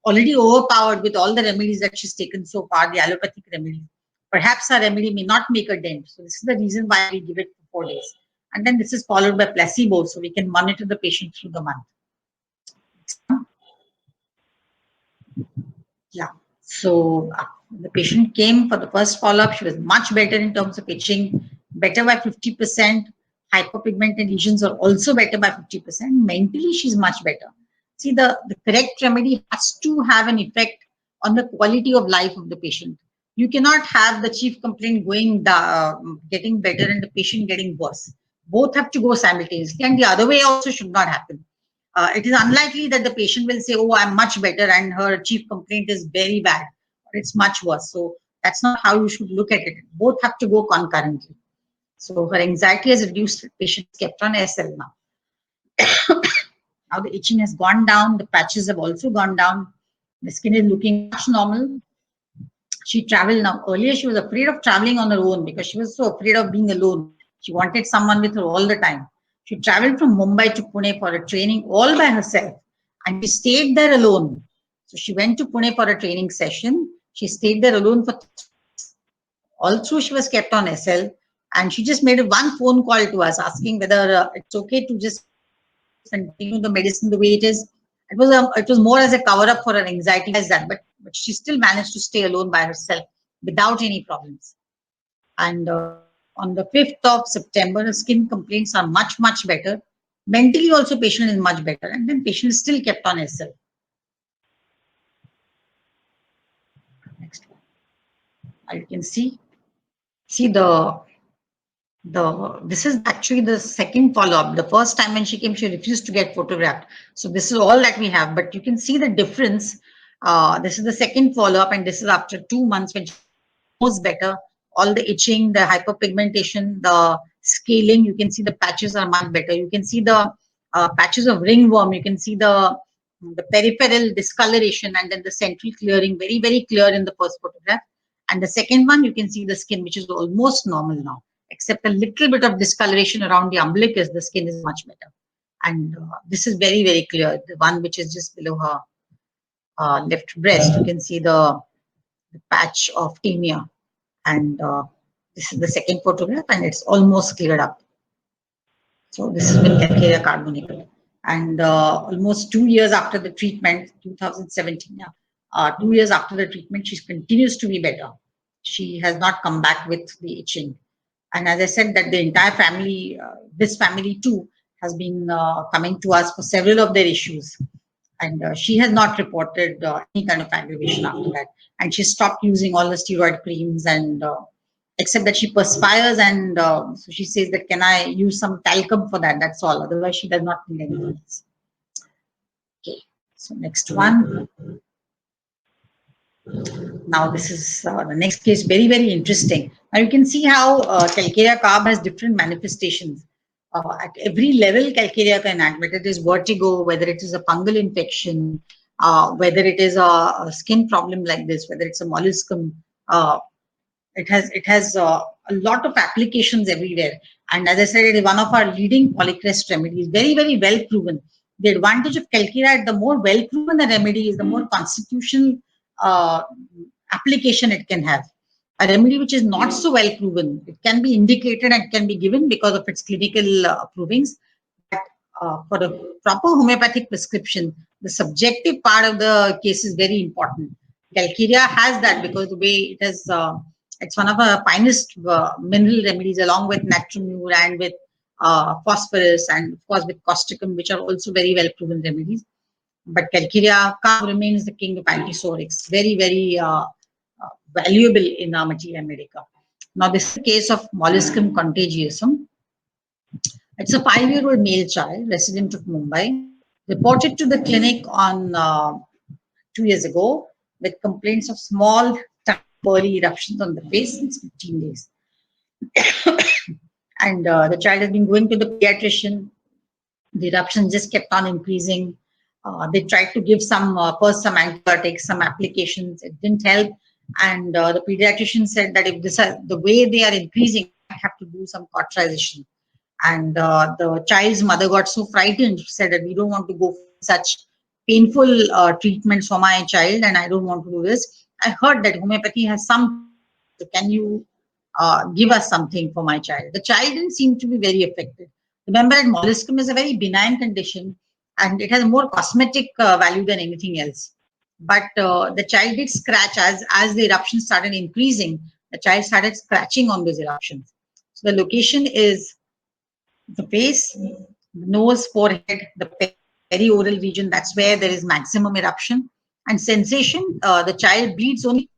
already overpowered with all the remedies that she's taken so far, the allopathic remedy, perhaps her remedy may not make a dent. So this is the reason why we give it for 4 days. And then this is followed by placebo, so we can monitor the patient through the month. Yeah. So the patient came for the first follow-up. She was much better in terms of itching, better by 50%. Hyperpigmented lesions are also better by 50%. Mentally, she's much better. See, the correct remedy has to have an effect on the quality of life of the patient. You cannot have the chief complaint going getting better and the patient getting worse. Both have to go simultaneously, and the other way also should not happen. It is unlikely that the patient will say, oh, I'm much better, and her chief complaint is very bad, or it's much worse. So that's not how you should look at it. Both have to go concurrently. So her anxiety has reduced, the patient is kept on SL now. Now the itching has gone down, the patches have also gone down, the skin is looking much normal. She traveled now. Earlier, she was afraid of traveling on her own because she was so afraid of being alone. She wanted someone with her all the time. She traveled from Mumbai to Pune for a training all by herself, and she stayed there alone. So she went to Pune for a training session. She stayed there alone for all through. She was kept on SL, and she just made one phone call to us asking whether it's okay to just continue the medicine the way it is. It was more as a cover up for her anxiety as that, but she still managed to stay alone by herself without any problems. And on the 5th of September, her skin complaints are much better. Mentally also patient is much better, and then patient is still kept on SL. Next one. You can see this is actually the second follow-up. The first time when she came, she refused to get photographed. So this is all that we have, but you can see the difference. This is the second follow-up, and this is after 2 months when she was better. All the itching, the hyperpigmentation, the scaling, you can see the patches are much better. You can see the patches of ringworm. You can see the peripheral discoloration, and then the central clearing, very clear in the first photograph. And the second one, you can see the skin, which is almost normal now, except a little bit of discoloration around the umbilicus. The skin is much better. And this is very clear. The one which is just below her left breast, you can see the patch of tinea. And this is the second photograph, and it's almost cleared up. So this has been Calcarea carbonicum. And almost 2 years after the treatment, 2017, 2 years after the treatment, she continues to be better. She has not come back with the itching. And as I said, that the entire family, this family too, has been coming to us for several of their issues. And she has not reported any kind of aggravation after that. And she stopped using all the steroid creams and except that she perspires, and so she says that, can I use some talcum for that? That's all. Otherwise, she does not need anything else. Okay, so next one. Now this is the next case, very, very interesting. Now you can see how calcarea carb has different manifestations. At every level, calcarea can act, whether it is vertigo, whether it is a fungal infection, whether it is a skin problem like this, whether it's a molluscum. It has a lot of applications everywhere. And as I said, it is one of our leading polycrest remedies, very, very well proven. The advantage of calcarea, the more well proven the remedy is, the more constitutional uh, application it can have. A remedy which is not so well proven, it can be indicated and can be given because of its clinical provings. But for a proper homeopathic prescription, the subjective part of the case is very important. Calcarea has that because the way it has, it's one of our finest mineral remedies, along with natrimur and with phosphorus, and of course with causticum, which are also very well proven remedies. But calcarea remains the king of antisorics, very, very valuable in Materia Medica. Now, this is the case of molluscum contagiosum. It's a 5-year-old male child, resident of Mumbai, reported to the clinic on 2 years ago with complaints of small, pearly eruptions on the face since 15 days. And the child has been going to the pediatrician. The eruptions just kept on increasing. They tried to give first some antibiotics, some applications. It didn't help. And the pediatrician said that if the way they are increasing, I have to do some cauterization. And the child's mother got so frightened, she said that we don't want to go for such painful treatments for my child, and I don't want to do this. I heard that homeopathy has some, so can you give us something for my child? The child didn't seem to be very affected. Remember that molluscum is a very benign condition and it has more cosmetic value than anything else. But the child did scratch as the eruptions started increasing. The child started scratching on those eruptions. So the location is the face, the nose, forehead, the perioral region. That's where there is maximum eruption. And sensation, the child bleeds only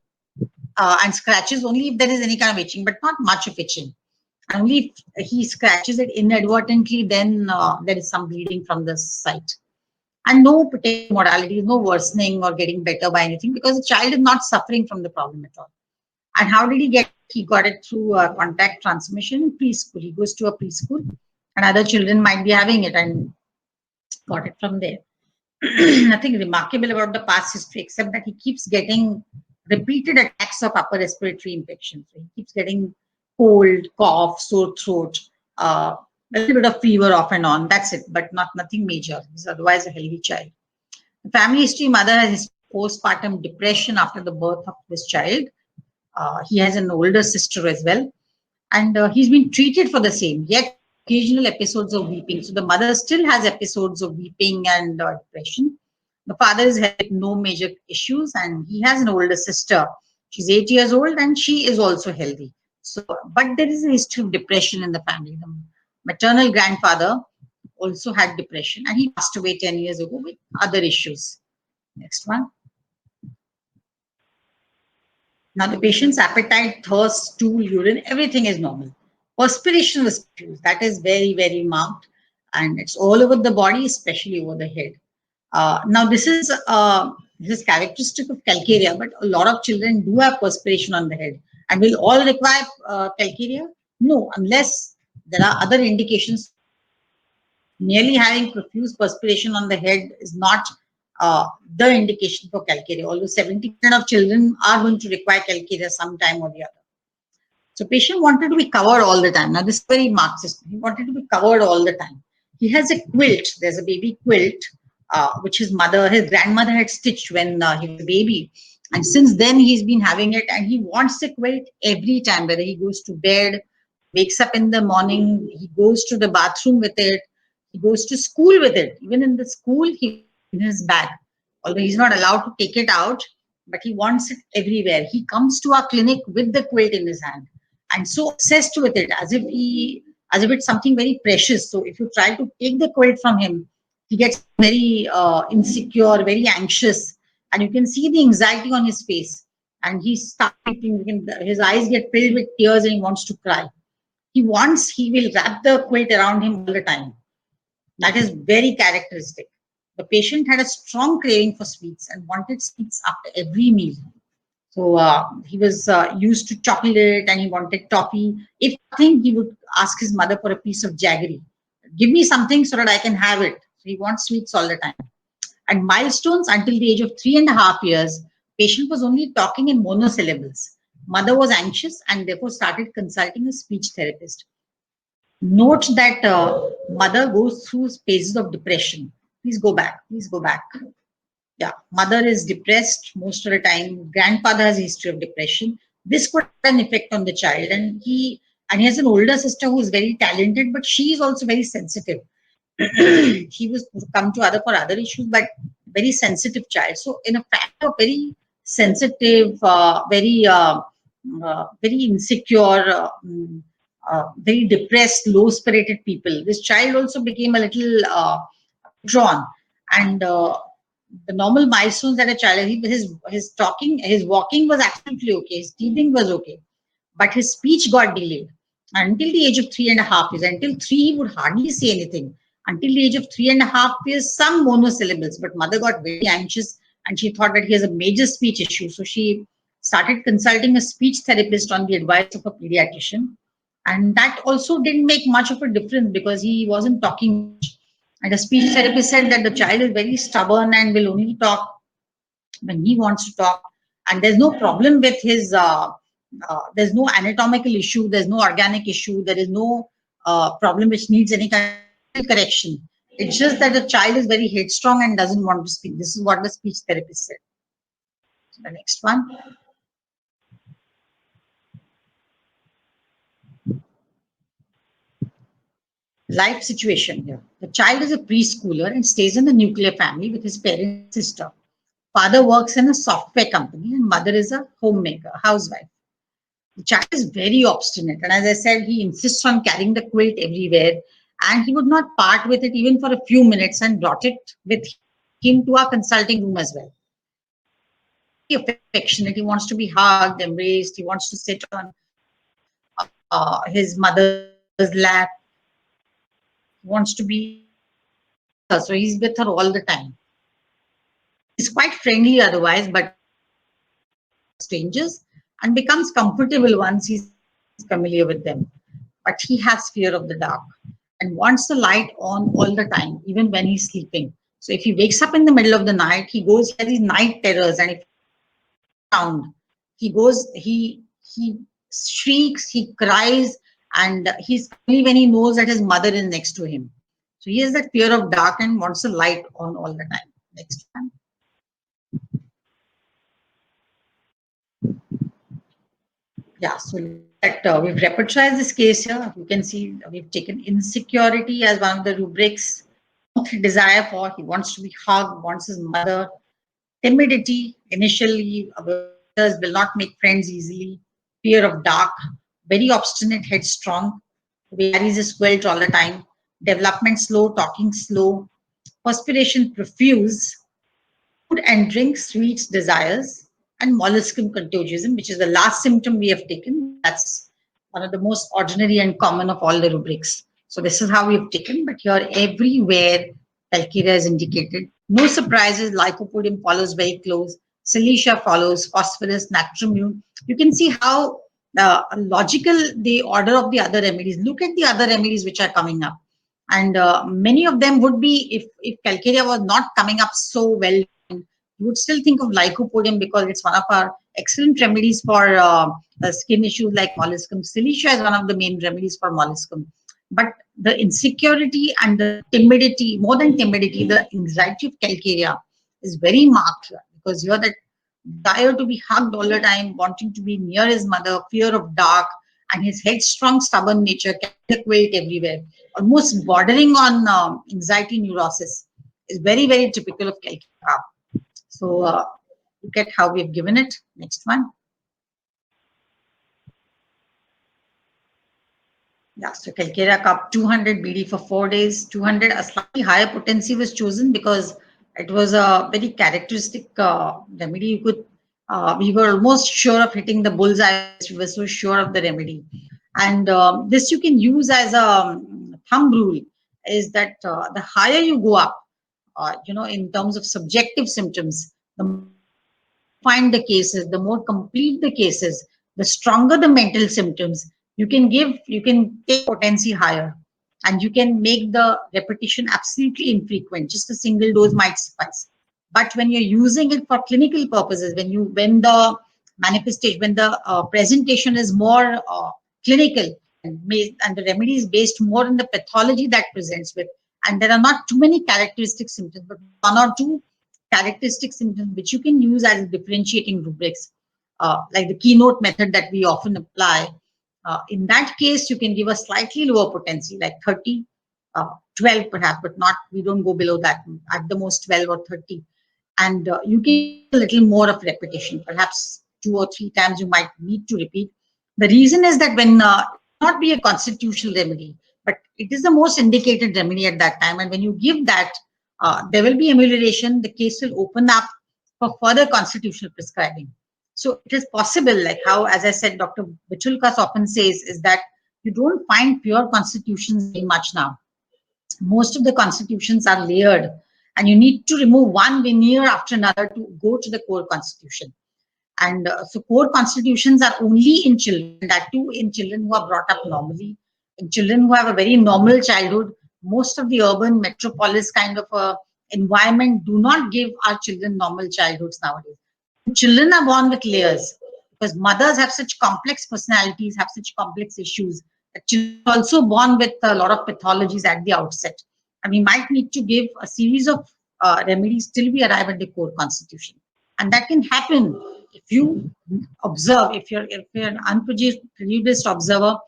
and scratches only if there is any kind of itching, but not much of itching. And only if he scratches it inadvertently, then there is some bleeding from the site. And no particular modality, no worsening or getting better by anything, because the child is not suffering from the problem at all. And how did he get? He got it through contact transmission in preschool. He goes to a preschool, and other children might be having it and got it from there. Nothing remarkable about the past history, except that he keeps getting repeated attacks of upper respiratory infections. So he keeps getting cold, cough, sore throat, a little bit of fever off and on. That's it, but nothing major. He's otherwise a healthy child. The family history: mother has postpartum depression after the birth of this child. He has an older sister as well, and he's been treated for the same, yet occasional episodes of weeping. So the mother still has episodes of weeping and depression. The father is having no major issues, and he has an older sister. She's 8 years old, and she is also healthy. So, but there is a history of depression in the family. The maternal grandfather also had depression, and he passed away 10 years ago with other issues. Next one. Now the patient's appetite, thirst, stool, urine, everything is normal. Perspiration was diffused. That is very, very marked. And it's all over the body, especially over the head. Now this is characteristic of calcarea, but a lot of children do have perspiration on the head. And will all require calcarea? No, unless there are other indications. Merely having profuse perspiration on the head is not the indication for calcarea, although 70% of children are going to require calcarea sometime or the other. So patient wanted to be covered all the time. Now this is very Marxist. He wanted to be covered all the time. He has a quilt. There's a baby quilt, which his grandmother had stitched when he was a baby. And since then he's been having it, and he wants the quilt every time, whether he goes to bed, wakes up in the morning, he goes to the bathroom with it, he goes to school with it. Even in the school, he in his bag. Although he's not allowed to take it out, but he wants it everywhere. He comes to our clinic with the quilt in his hand, and so obsessed with it, as if it's something very precious. So if you try to take the quilt from him, he gets very insecure, very anxious, and you can see the anxiety on his face. and he starts weeping. His eyes get filled with tears and he wants to cry. He will wrap the quilt around him all the time. That is very characteristic. The patient had a strong craving for sweets and wanted sweets after every meal. So he was used to chocolate and he wanted toffee. If nothing, he would ask his mother for a piece of jaggery. Give me something so that I can have it. So he wants sweets all the time. At milestones, until the age of 3.5 years, patient was only talking in monosyllables. Mother was anxious and therefore started consulting a speech therapist. Note that mother goes through phases of depression. Please go back. Please go back. Yeah, mother is depressed most of the time. Grandfather has a history of depression. This could have an effect on the child, and he has an older sister who is very talented, but she is also very sensitive. He was come to other for other issues, but very sensitive child. So in a fact of very sensitive, very insecure, very depressed, low-spirited people, this child also became a little drawn, and the normal milestones that a child, his talking, his walking was absolutely okay, his teething was okay, but his speech got delayed until the age of 3.5 years. Until three, he would hardly say anything. Until the age of 3.5 years, some monosyllables, but mother got very anxious and she thought that he has a major speech issue. So she started consulting a speech therapist on the advice of a pediatrician. And that also didn't make much of a difference because he wasn't talking much. And the speech therapist said that the child is very stubborn and will only talk when he wants to talk. And there's no problem with his, there's no anatomical issue, there's no organic issue, there is no problem which needs any kind of correction. It's just that the child is very headstrong and doesn't want to speak. This is what the speech therapist said. So the next one. Life situation here. The child is a preschooler and stays in the nuclear family with his parents and sister. Father works in a software company and mother is a homemaker, housewife. The child is very obstinate, and as I said, he insists on carrying the quilt everywhere, and he would not part with it even for a few minutes and brought it with him to our consulting room as well. Affectionate, he wants to be hugged, embraced, he wants to sit on his mother's lap, he wants to be, so he's with her all the time. He's quite friendly otherwise, but strangers and becomes comfortable once he's familiar with them. But he has fear of the dark and wants the light on all the time, even when he's sleeping. So if he wakes up in the middle of the night, he has these night terrors, and if sound, he shrieks, he cries, and he's only when he knows that his mother is next to him. So he has that fear of dark and wants the light on all the time. Next one. Yeah, so that we've repertorized this case here. You can see we've taken insecurity as one of the rubrics. Desire for, he wants to be hugged, wants his mother. Timidity, initially, others will not make friends easily. Fear of dark, very obstinate, headstrong, carries his quilt all the time. Development slow, talking slow. Perspiration profuse. Food and drink, sweets, desires, and molluscum contagiosum, which is the last symptom we have taken. That's one of the most ordinary and common of all the rubrics. So this is how we have taken, but here everywhere calcarea is indicated. No surprises, lycopodium follows very close, silicea follows, phosphorus, natrimum. You can see how logical the order of the other remedies. Look at the other remedies which are coming up. And many of them would be, if calcarea was not coming up so well, you would still think of lycopodium because it's one of our excellent remedies for skin issues like molluscum. Silicea is one of the main remedies for molluscum. But the insecurity and the timidity, more than timidity, the anxiety of calcarea is very marked because you're that desire to be hugged all the time, wanting to be near his mother, fear of dark, and his headstrong, stubborn nature, carrying the quilt everywhere, almost bordering on anxiety neurosis, is very, very typical of calcarea. So look at how we've given it. Next one. Yeah, so calcarea cup 200 BD for 4 days. 200, a slightly higher potency was chosen because it was a very characteristic remedy. You could We were almost sure of hitting the bullseye. We were so sure of the remedy. And this you can use as a thumb rule, is that the higher you go up, in terms of subjective symptoms, the more find the cases, the more complete the cases, the stronger the mental symptoms, you can take potency higher, and you can make the repetition absolutely infrequent. Just a single dose might suffice. But when you're using it for clinical purposes, when the manifestation, when the presentation is more clinical, and the remedy is based more on the pathology that presents with, and there are not too many characteristic symptoms, but one or two characteristic symptoms which you can use as differentiating rubrics, like the keynote method that we often apply. In that case, you can give a slightly lower potency, like 30, 12 perhaps, but not, we don't go below that, at the most 12 or 30. And you get a little more of repetition, perhaps 2 or 3 times you might need to repeat. The reason is that when not be a constitutional remedy, but it is the most indicated remedy at that time. And when you give that, there will be amelioration. The case will open up for further constitutional prescribing. So it is possible, like how, as I said, Dr. Bichulkas often says, is that you don't find pure constitutions very much now. Most of the constitutions are layered, and you need to remove one veneer after another to go to the core constitution. And so core constitutions are only in children, that too in children who are brought up normally, in children who have a very normal childhood. Most of the urban metropolis kind of environment do not give our children normal childhoods nowadays. Children are born with layers, because mothers have such complex personalities, have such complex issues, that children are also born with a lot of pathologies at the outset. And we might need to give a series of remedies till we arrive at the core constitution. And that can happen if you observe, if you're an unprejudiced observer,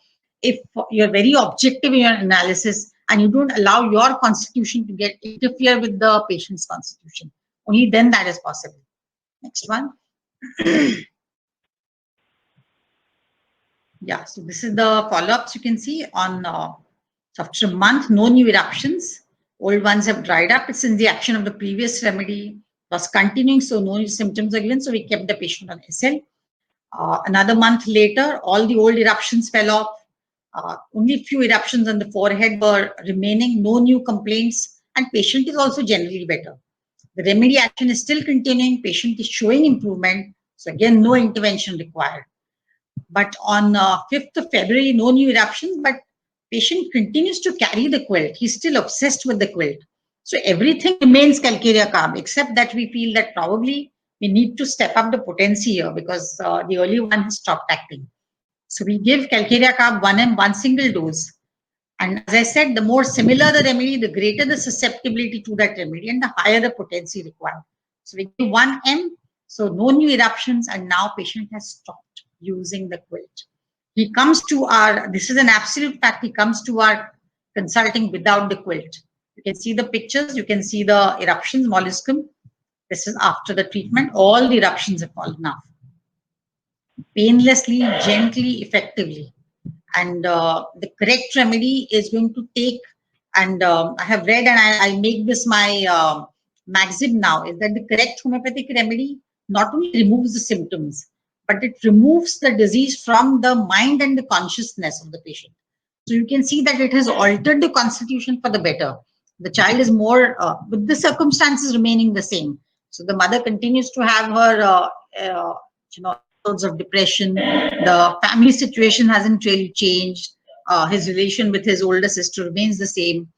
if you're very objective in your analysis, and you don't allow your constitution to get interfere with the patient's constitution. Only then that is possible. Next one. Yeah, so this is the follow-ups you can see on after a month, no new eruptions. Old ones have dried up. It's in the action of the previous remedy was continuing, so no new symptoms are given. So we kept the patient on SL. Another month later, all the old eruptions fell off. Only few eruptions on the forehead were remaining, no new complaints, and patient is also generally better. The remedy action is still continuing, patient is showing improvement, so again, no intervention required. But on 5th of February, no new eruptions, but patient continues to carry the quilt. He's still obsessed with the quilt. So everything remains calcarea carb, except that we feel that probably we need to step up the potency here, because the early one has stopped acting. So we give calcarea carb 1 mg, one single dose. And as I said, the more similar the remedy, the greater the susceptibility to that remedy, and the higher the potency required. So we give 1 mg, so no new eruptions, and now patient has stopped using the quilt. He comes to our, this is an absolute fact, he comes to our consulting without the quilt. You can see the pictures, you can see the eruptions, molluscum. This is after the treatment, all the eruptions have fallen off. Painlessly, gently, effectively. And the correct remedy is going to take, and I have read, and I make this my maxim now, is that the correct homeopathic remedy not only removes the symptoms, but it removes the disease from the mind and the consciousness of the patient. So you can see that it has altered the constitution for the better. The child is more, with the circumstances remaining the same. So the mother continues to have her, episodes of depression. The family situation hasn't really changed. His relation with his older sister remains the same.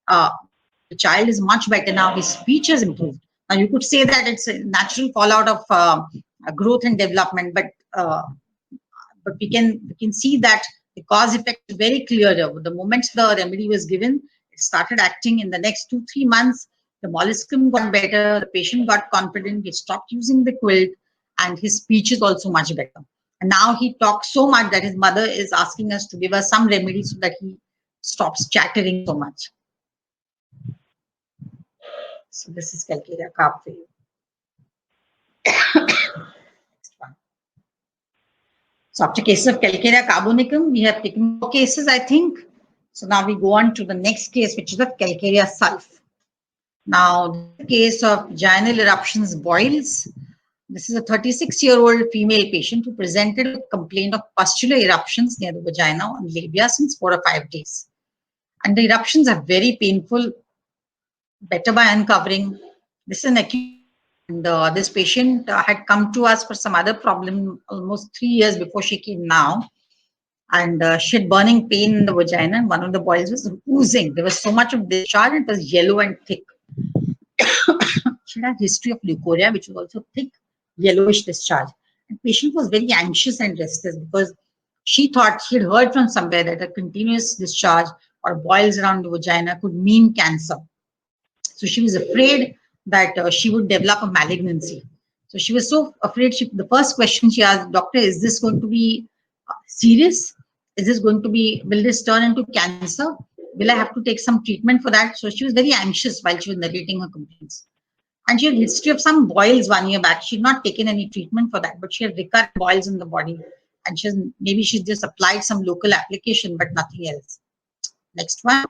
The child is much better now. His speech has improved. Now you could say that it's a natural fallout of growth and development, but we can see that the cause effect is very clear. The moment the remedy was given, it started acting. In the next 2-3 months, the molluscum got better, the patient got confident, he stopped using the quilt, and his speech is also much better. And now he talks so much that his mother is asking us to give us some remedy so that he stops chattering so much. So this is calcarea carb for you. Next one. So after cases of calcarea carbonicum, we have taken 4 cases, I think. So now we go on to the next case, which is of calcarea sulf. Now, the case of vaginal eruptions, boils. This is a 36-year-old female patient who presented with complaint of pustular eruptions near the vagina and labia since 4 or 5 days. And the eruptions are very painful, better by uncovering. This is an acute, and this patient had come to us for some other problem almost 3 years before she came now. And she had burning pain in the vagina, and one of the boils was oozing. There was so much of discharge, it was yellow and thick. She had a history of leukorrhea, which was also thick, yellowish discharge. And patient was very anxious and restless because she thought she had heard from somewhere that a continuous discharge or boils around the vagina could mean cancer. So she was afraid that she would develop a malignancy. So she was so afraid. The first question she asked, doctor, is this going to be serious? Is this going to be, will this turn into cancer? Will I have to take some treatment for that? So she was very anxious while she was narrating her complaints. And she had history of some boils 1 year back. She had not taken any treatment for that, but she had recurrent boils in the body. And maybe she just applied some local application, but nothing else. Next one.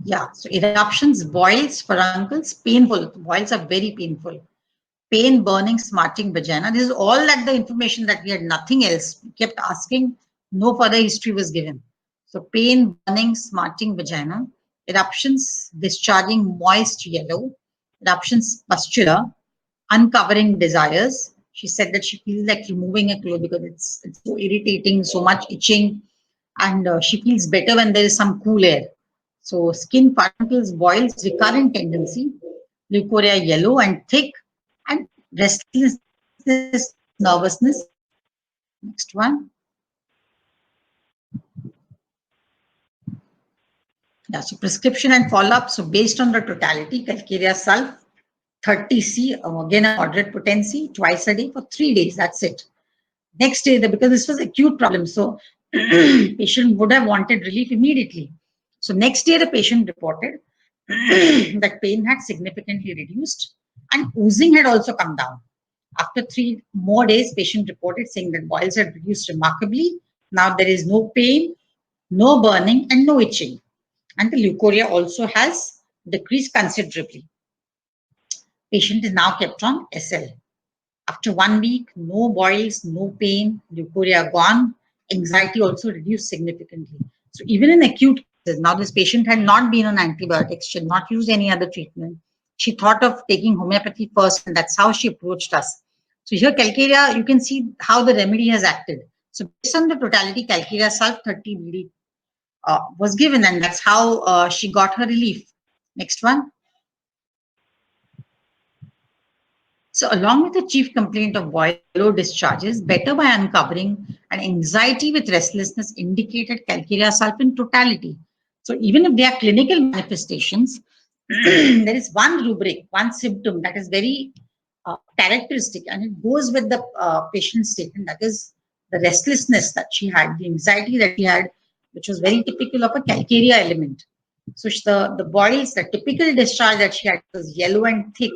Yeah, so eruptions, boils, furuncles, painful. Boils are very painful. Pain, burning, smarting vagina. This is all like the information that we had, nothing else. We kept asking, no further history was given. So pain, burning, smarting vagina. Eruptions, discharging moist yellow. Eruptions, pustular. Uncovering desires. She said that she feels like removing a clothes because it's so irritating, so much itching. And she feels better when there is some cool air. So skin, furuncles, boils, recurrent tendency, leukorrhea yellow and thick, and restlessness, nervousness. Next one. Yeah, so prescription and follow-up. So based on the totality, Calcarea sulf, 30C, again a moderate potency, twice a day for 3 days. That's it. Next day, because this was acute problem, so patient would have wanted relief immediately. So next day, the patient reported that pain had significantly reduced and oozing had also come down. After 3 more days, patient reported saying that boils had reduced remarkably. Now there is no pain, no burning, and no itching. And the leukorrhea also has decreased considerably. Patient is now kept on SL. After 1 week, no boils, no pain, leukorrhea gone, anxiety also reduced significantly. So even in acute cases, now this patient had not been on antibiotics, she had not used any other treatment. She thought of taking homeopathy first, and that's how she approached us. So here, Calcarea, you can see how the remedy has acted. So based on the totality, Calcarea sulf 30 BD was given, and that's how she got her relief. Next one. So along with the chief complaint of boil discharges, better by uncovering and anxiety with restlessness indicated Calcarea sulf in totality. So even if they are clinical manifestations, there is one rubric, one symptom that is very characteristic, and it goes with the patient's statement, that is the restlessness that she had, the anxiety that she had, which was very typical of a Calcarea element. So the boils, the typical discharge that she had was yellow and thick,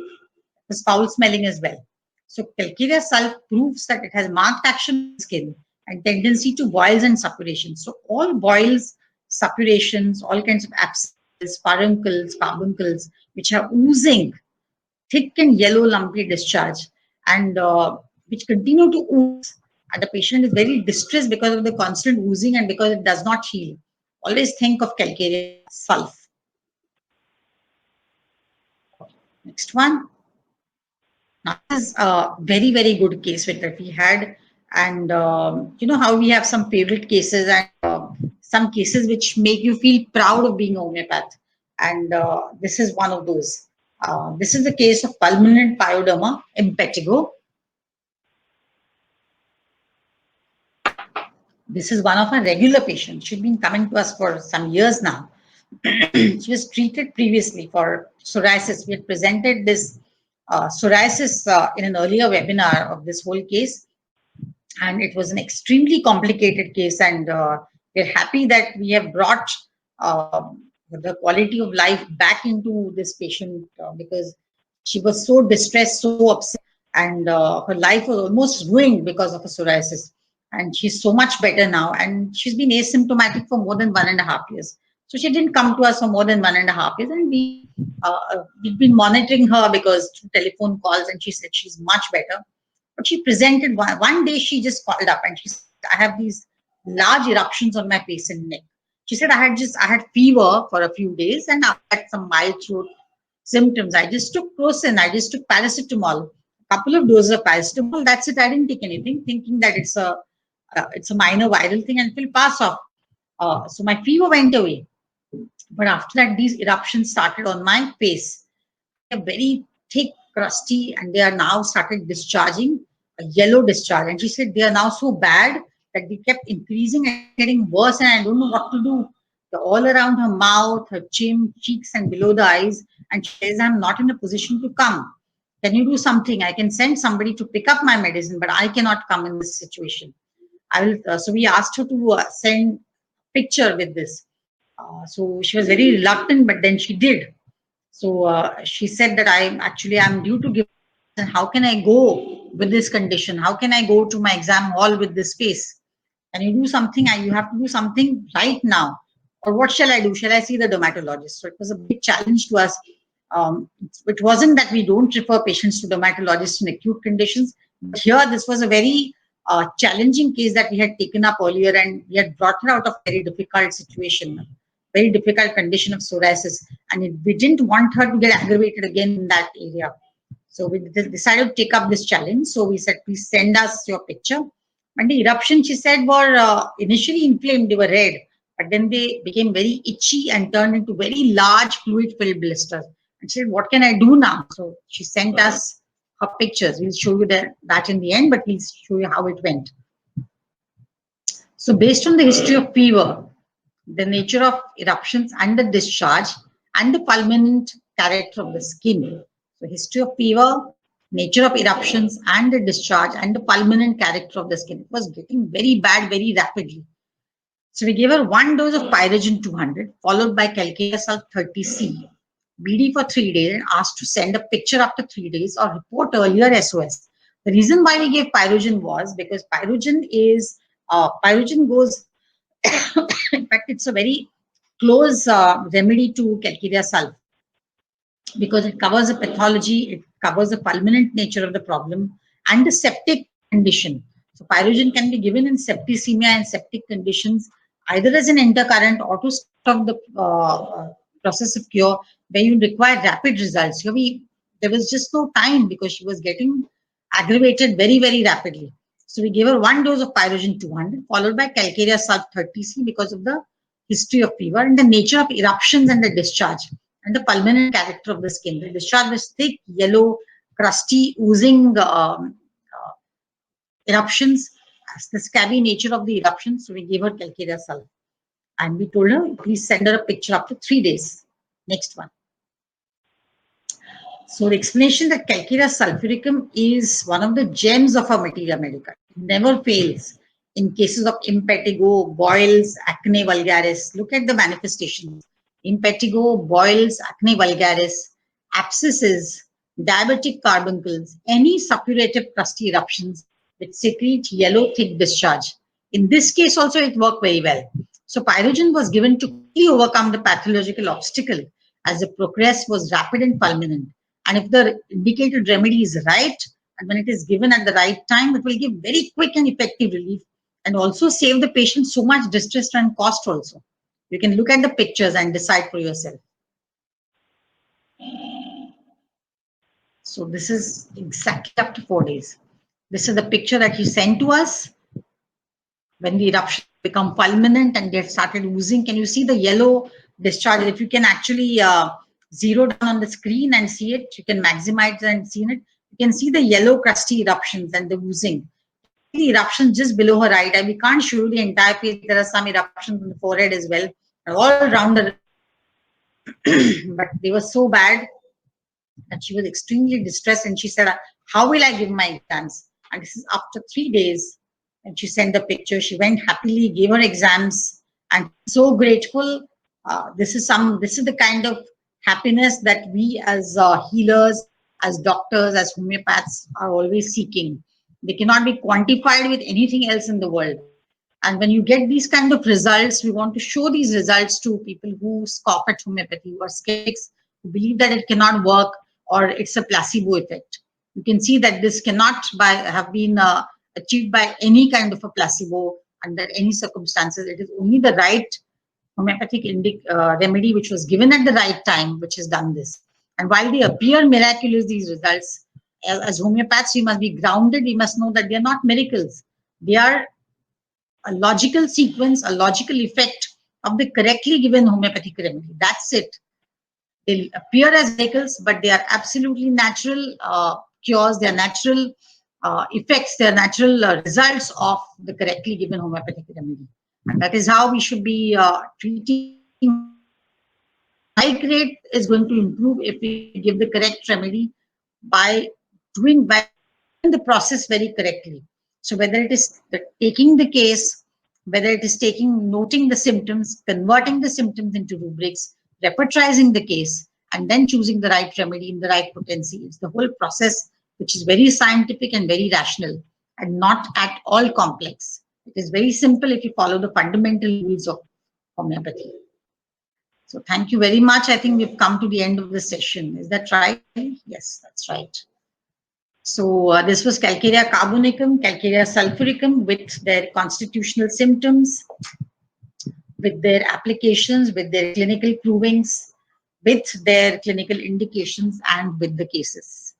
was foul smelling as well. So Calcarea sulf proves that it has marked action on the skin and tendency to boils and suppurations. So all boils, suppurations, all kinds of abscesses, furuncles, carbuncles, which are oozing, thick and yellow lumpy discharge, and which continue to ooze, and the patient is very distressed because of the constant oozing and because it does not heal. Always think of Calcarea sulf. Next one. Now, this is a very, very good case that we had. And you know how we have some favorite cases and some cases which make you feel proud of being a homeopath. And this is one of those. This is the case of fulminant pyoderma impetigo. This is one of our regular patients. She's been coming to us for some years now. She was treated previously for psoriasis. We had presented this psoriasis in an earlier webinar of this whole case, and it was an extremely complicated case, and we're happy that we have brought the quality of life back into this patient because she was so distressed, so upset, and her life was almost ruined because of her psoriasis. And she's so much better now, and she's been asymptomatic for more than 1.5 years. So she didn't come to us for more than 1.5 years, and we've been monitoring her because through telephone calls, and she said she's much better. But she presented one day. She just called up and she said, "I have these large eruptions on my face and neck." She said, I had fever for a few days and I had some mild throat symptoms. I just took Crocin, I just took paracetamol, a couple of doses of paracetamol. That's it. I didn't take anything, thinking that it's a minor viral thing and it will pass off. So my fever went away. But after that, these eruptions started on my face. They're very thick, crusty, and they are now started discharging a yellow discharge. And she said they are now so bad that they kept increasing and getting worse, and I don't know what to do. They're all around her mouth, her chin, cheeks, and below the eyes. And she says, I'm not in a position to come. Can you do something? I can send somebody to pick up my medicine, but I cannot come in this situation. I will. So we asked her to send picture with this. So she was very reluctant, but then she did. So she said that I'm due to give. And how can I go with this condition? How can I go to my exam hall with this face? Can you do something? You have to do something right now. Or what shall I do? Shall I see the dermatologist? So it was a big challenge to us. It wasn't that we don't refer patients to dermatologists in acute conditions, but here this was a very challenging case that we had taken up earlier, and we had brought her out of a very difficult situation, very difficult condition of psoriasis, and we didn't want her to get aggravated again in that area. So we decided to take up this challenge. So we said, please send us your picture. And the eruptions, she said, were initially inflamed, they were red, but then they became very itchy and turned into very large fluid-filled blisters. And she said, what can I do now? So she sent us her pictures. We'll show you that in the end, but we'll show you how it went. So based on the history of fever, the nature of eruptions and the discharge, and the fulminant character of the skin. So history of fever, nature of eruptions, and the discharge, and the fulminant character of the skin. It was getting very bad very rapidly. So we gave her 1 dose of Pyrogen 200, followed by Calcarea Sulf 30C, BD for 3 days, and asked to send a picture after 3 days or report earlier SOS. The reason why we gave Pyrogen was because Pyrogen goes, in fact, it's a very close remedy to Calcarea Sulf because it covers the pathology, it covers the fulminant nature of the problem and the septic condition. So Pyrogen can be given in septicemia and septic conditions either as an intercurrent or to stop the process of cure where you require rapid results. There was just no time because she was getting aggravated very, very rapidly. So we gave her 1 dose of Pyrogen 200 followed by Calcarea Sulf 30C because of the history of fever and the nature of eruptions and the discharge and the fulminant character of the skin. The discharge was thick, yellow, crusty, oozing eruptions. As the scabby nature of the eruptions, so we gave her Calcarea Sulf. And we told her, please send her a picture after 3 days. Next one. So the explanation that Calcarea sulphuricum is one of the gems of our materia medica. It never fails in cases of impetigo, boils, acne vulgaris. Look at the manifestations. Impetigo, boils, acne vulgaris, abscesses, diabetic carbuncles, any suppurative crusty eruptions which secrete yellow thick discharge. In this case also it worked very well. So Pyrogen was given to quickly overcome the pathological obstacle as the progress was rapid and fulminant. And if the indicated remedy is right, and when it is given at the right time, it will give very quick and effective relief and also save the patient so much distress and cost also. You can look at the pictures and decide for yourself. So this is exactly after 4 days. This is the picture that he sent to us when the eruption become fulminant and they started oozing. Can you see the yellow discharge? If you can actually zero down on the screen and see it, you can maximize and see it. You can see the yellow crusty eruptions and the oozing. The eruptions just below her right eye. We can't show you the entire face. There are some eruptions on the forehead as well, all around the but they were so bad that she was extremely distressed and she said, how will I give my exams? And this is after 3 days. And she sent the picture. She went happily, gave her exams, and so grateful. This is the kind of happiness that we as healers, as doctors, as homeopaths are always seeking. They cannot be quantified with anything else in the world. And when you get these kind of results, we want to show these results to people who scoff at homeopathy, who are skeptics, who believe that it cannot work or it's a placebo effect. You can see that this cannot have been achieved by any kind of a placebo under any circumstances. It is only the right homeopathic remedy which was given at the right time which has done this. And while they appear miraculous, these results, as homeopaths, we must be grounded. We must know that they are not miracles. They are a logical sequence, a logical effect of the correctly given homeopathic remedy. That's it. They appear as miracles, but they are absolutely natural cures. They are natural effects. They are natural results of the correctly given homeopathic remedy. And that is how we should be treating. Strike rate is going to improve if we give the correct remedy by doing the process very correctly. So whether it is taking the case, whether it is noting the symptoms, converting the symptoms into rubrics, repertorizing the case, and then choosing the right remedy in the right potency. It's the whole process which is very scientific and very rational and not at all complex. It is very simple if you follow the fundamental rules of homeopathy. So thank you very much. I think we've come to the end of the session. Is that right? Yes, that's right. So this was Calcarea carbonicum, Calcarea sulfuricum with their constitutional symptoms, with their applications, with their clinical provings, with their clinical indications, and with the cases.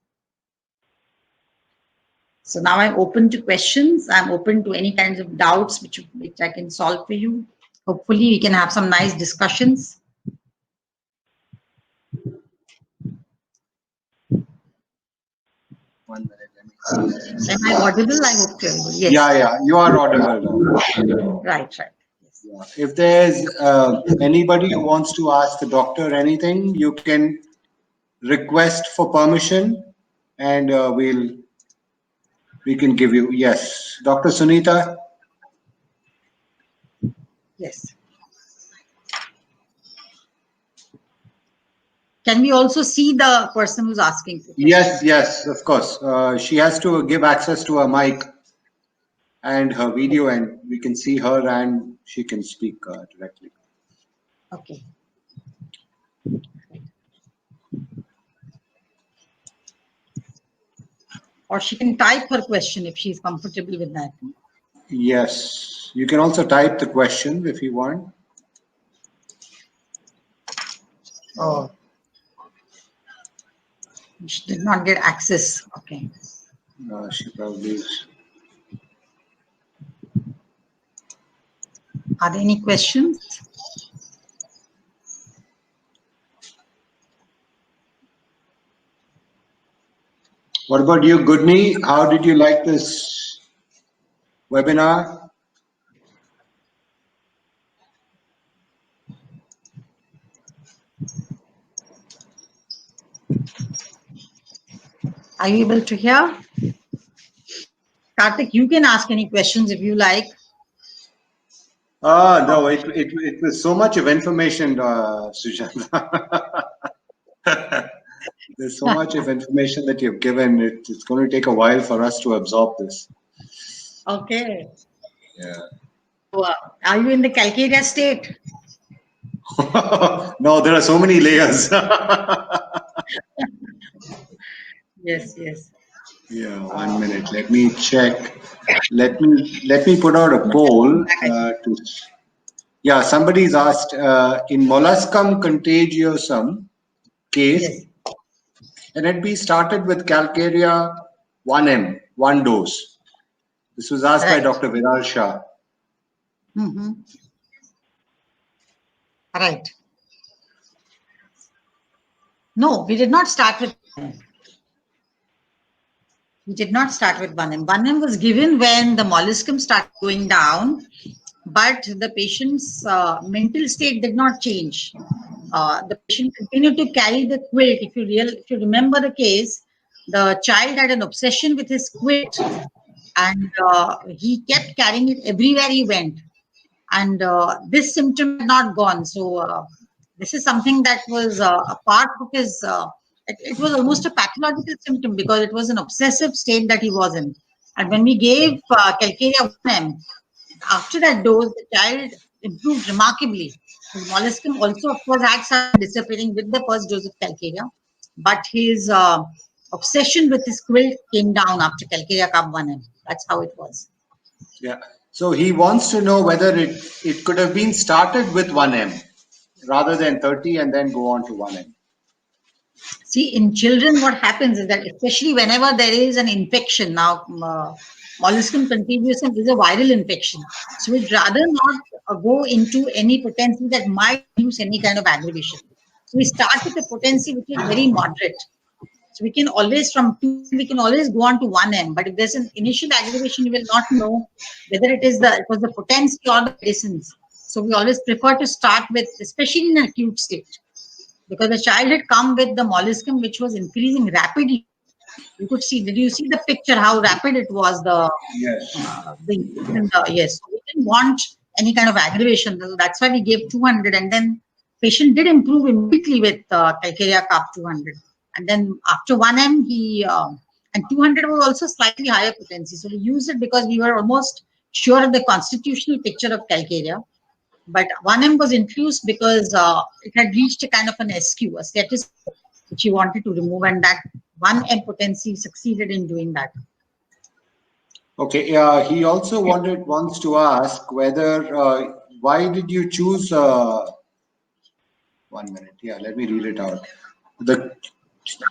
So now I'm open to questions. I'm open to any kinds of doubts which I can solve for you. Hopefully we can have some nice discussions. 1 minute. Let me see. Am I audible? I hope you're yes. Yeah, you are audible. Right. Yes. Yeah. If there's anybody who wants to ask the doctor anything, you can request for permission, and we can give you. Yes, Dr. Sunita. Yes. Can we also see the person who's asking? Yes, of course. She has to give access to her mic and her video, and we can see her and she can speak directly. Okay. Or she can type her question if she's comfortable with that. Yes, you can also type the question if you want. Oh. She did not get access. Okay. She probably is. Are there any questions? What about you, Goodney? How did you like this webinar? Are you able to hear? Karthik, you can ask any questions if you like. No, it was so much of information, Sujata. There's so much of information that you've given. It's going to take a while for us to absorb this. Okay. Yeah. So, are you in the Calcarea state? No, there are so many layers. Yes. Yeah, 1 minute. Let me check. Let me put out a poll. Yeah, somebody's asked in molluscum contagiosum case, Yes. and it be started with Calcarea 1M, 1 dose. This was asked by Dr. Viral Shah. Right. No, we did not start with 1M. We did not start with 1M. 1M was given when the molluscum started going down, but the patient's mental state did not change. The patient continued to carry the quilt. If you remember the case, the child had an obsession with his quilt, and he kept carrying it everywhere he went. And this symptom had not gone. So this is something that was a part of his. It was almost a pathological symptom because it was an obsessive state that he was in. And when we gave Calcarea 1M, After that dose, the child improved remarkably. His molluscum also, of course, had started disappearing with the first dose of calcarea, but his obsession with his quilt came down after calcarea carb 1M. That's how it was. Yeah. So he wants to know whether it could have been started with 1M rather than 30 and then go on to 1M. See, in children, what happens is that especially whenever there is an infection, now molluscum contagiosum is a viral infection. So we'd rather not go into any potency that might use any kind of aggravation. So we start with a potency which is very moderate. So we can always, from 2, we can always go on to 1M. But if there's an initial aggravation, you will not know whether it was the potency or the medicines. So we always prefer to start with, especially in an acute state, because the child had come with the molluscum which was increasing rapidly. You could see, did you see the picture, how rapid it was, Yes. yes. So we didn't want any kind of aggravation. So that's why we gave 200, and then patient did improve immediately with calcarea carb 200. And then after 1M, and 200 was also slightly higher potency. So we used it because we were almost sure of the constitutional picture of calcarea. But 1M was introduced because it had reached a kind of an SQ, a status which he wanted to remove, and that 1M potency succeeded in doing that. Okay. He also wants to ask whether why did you choose 1 minute? Yeah, let me read it out. The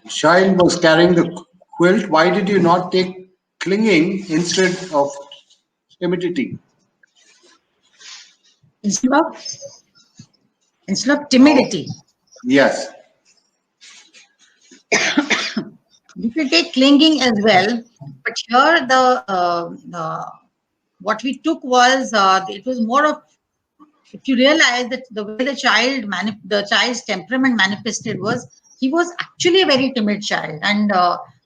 child was carrying the quilt. Why did you not take clinging instead of timidity? Instead of timidity, Yes. we could take clinging as well. But here what we took was it was more of, if you realize that the way the child's temperament manifested was, he was actually a very timid child, and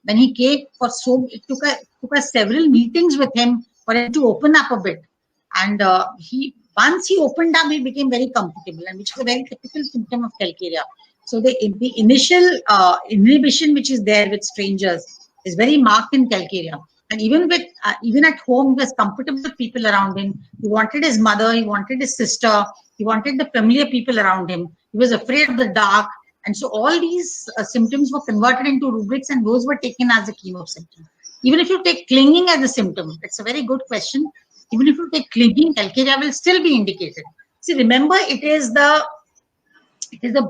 when he came it took us several meetings with him for him to open up a bit, and once he opened up, he became very comfortable, and which is a very typical symptom of calcarea. So the initial inhibition which is there with strangers is very marked in calcarea. And even at home, he was comfortable with people around him. He wanted his mother, he wanted his sister, he wanted the familiar people around him. He was afraid of the dark. And so all these symptoms were converted into rubrics, and those were taken as a chemo symptom. Even if you take clinging as a symptom, it's a very good question. Even if you take clinging, calcarea will still be indicated. See, remember, it is the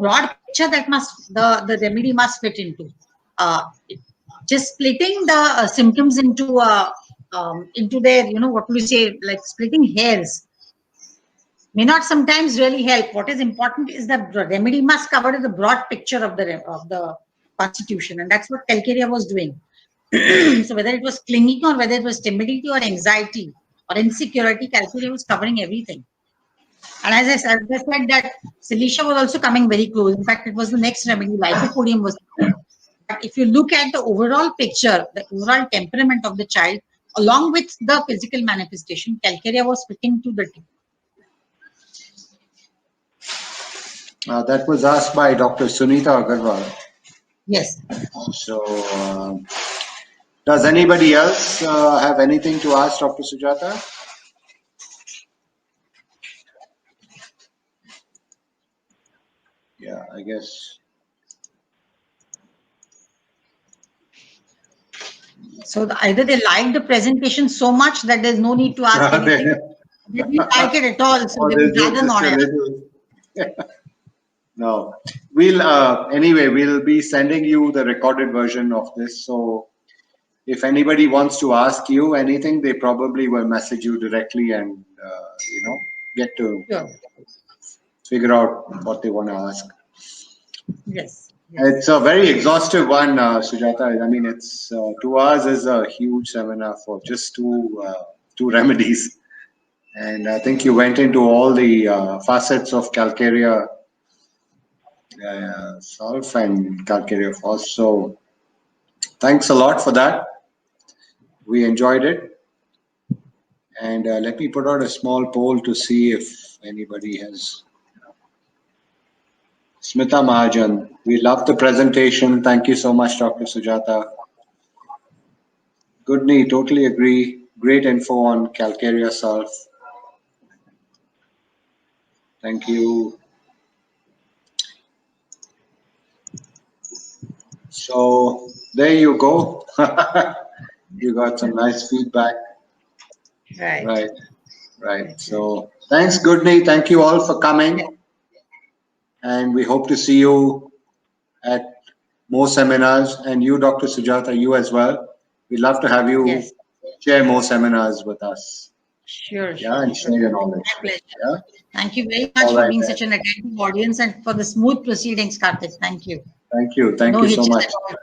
broad picture that the remedy must fit into. Just splitting the symptoms into their, what do you say, like splitting hairs, may not sometimes really help. What is important is that the remedy must cover the broad picture of the constitution, and that's what calcarea was doing. So whether it was clinging or whether it was timidity or anxiety or insecurity, calcarea was covering everything. And as I said that Cilicia was also coming very close. In fact, it was the next remedy, lycopodium was. But if you look at the overall picture, the overall temperament of the child, along with the physical manifestation, calcarea was fitting to the team. That was asked by Dr. Sunita Agarwal. Yes. So, does anybody else have anything to ask Dr. Sujata? Yeah, I guess. So either they like the presentation so much that there's no need to ask anything. They didn't like it at all, so they would rather not. No, we'll anyway, we'll be sending you the recorded version of this. So if anybody wants to ask you anything, they probably will message you directly and get to figure out what they want to ask. Yes. It's a very exhaustive one, Sujata. I mean, it's 2 hours is a huge seminar for just two remedies, and I think you went into all the facets of calcarea sulf and calcarea phos. So, thanks a lot for that. We enjoyed it, and let me put out a small poll to see if anybody has. Smita Mahajan, we love the presentation. Thank you so much, Dr. Sujata. Goodney, totally agree. Great info on calcarea sulf. Thank you. So there you go. You got some nice feedback. Right. Right, right. So thanks, Goodney. Thank you all for coming. And we hope to see you at more seminars. And you, Dr. Sujata, you as well. We'd love to have you Yes. share more seminars with us. Sure. Yeah, Sure. and Sure. share your knowledge. My pleasure. Yeah. Thank you very much All for right, being then. such an attentive audience and for the smooth proceedings, Karthik. Thank you. Thank you. Thank No you so hitches much. at all.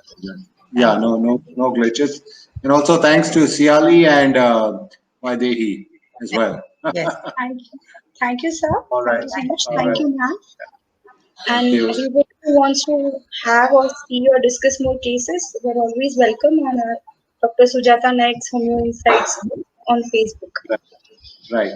Yeah, Thank no glitches. And also thanks to Siali and Vaidehi as well. Yes. Thank you, sir. All right. Thank you so much. All Thank right. you, ma'am. Thank And you. everybody who wants to have or see or discuss more cases, they're always welcome on Dr. Sujata Naik's Homeo Insights on Facebook. Right.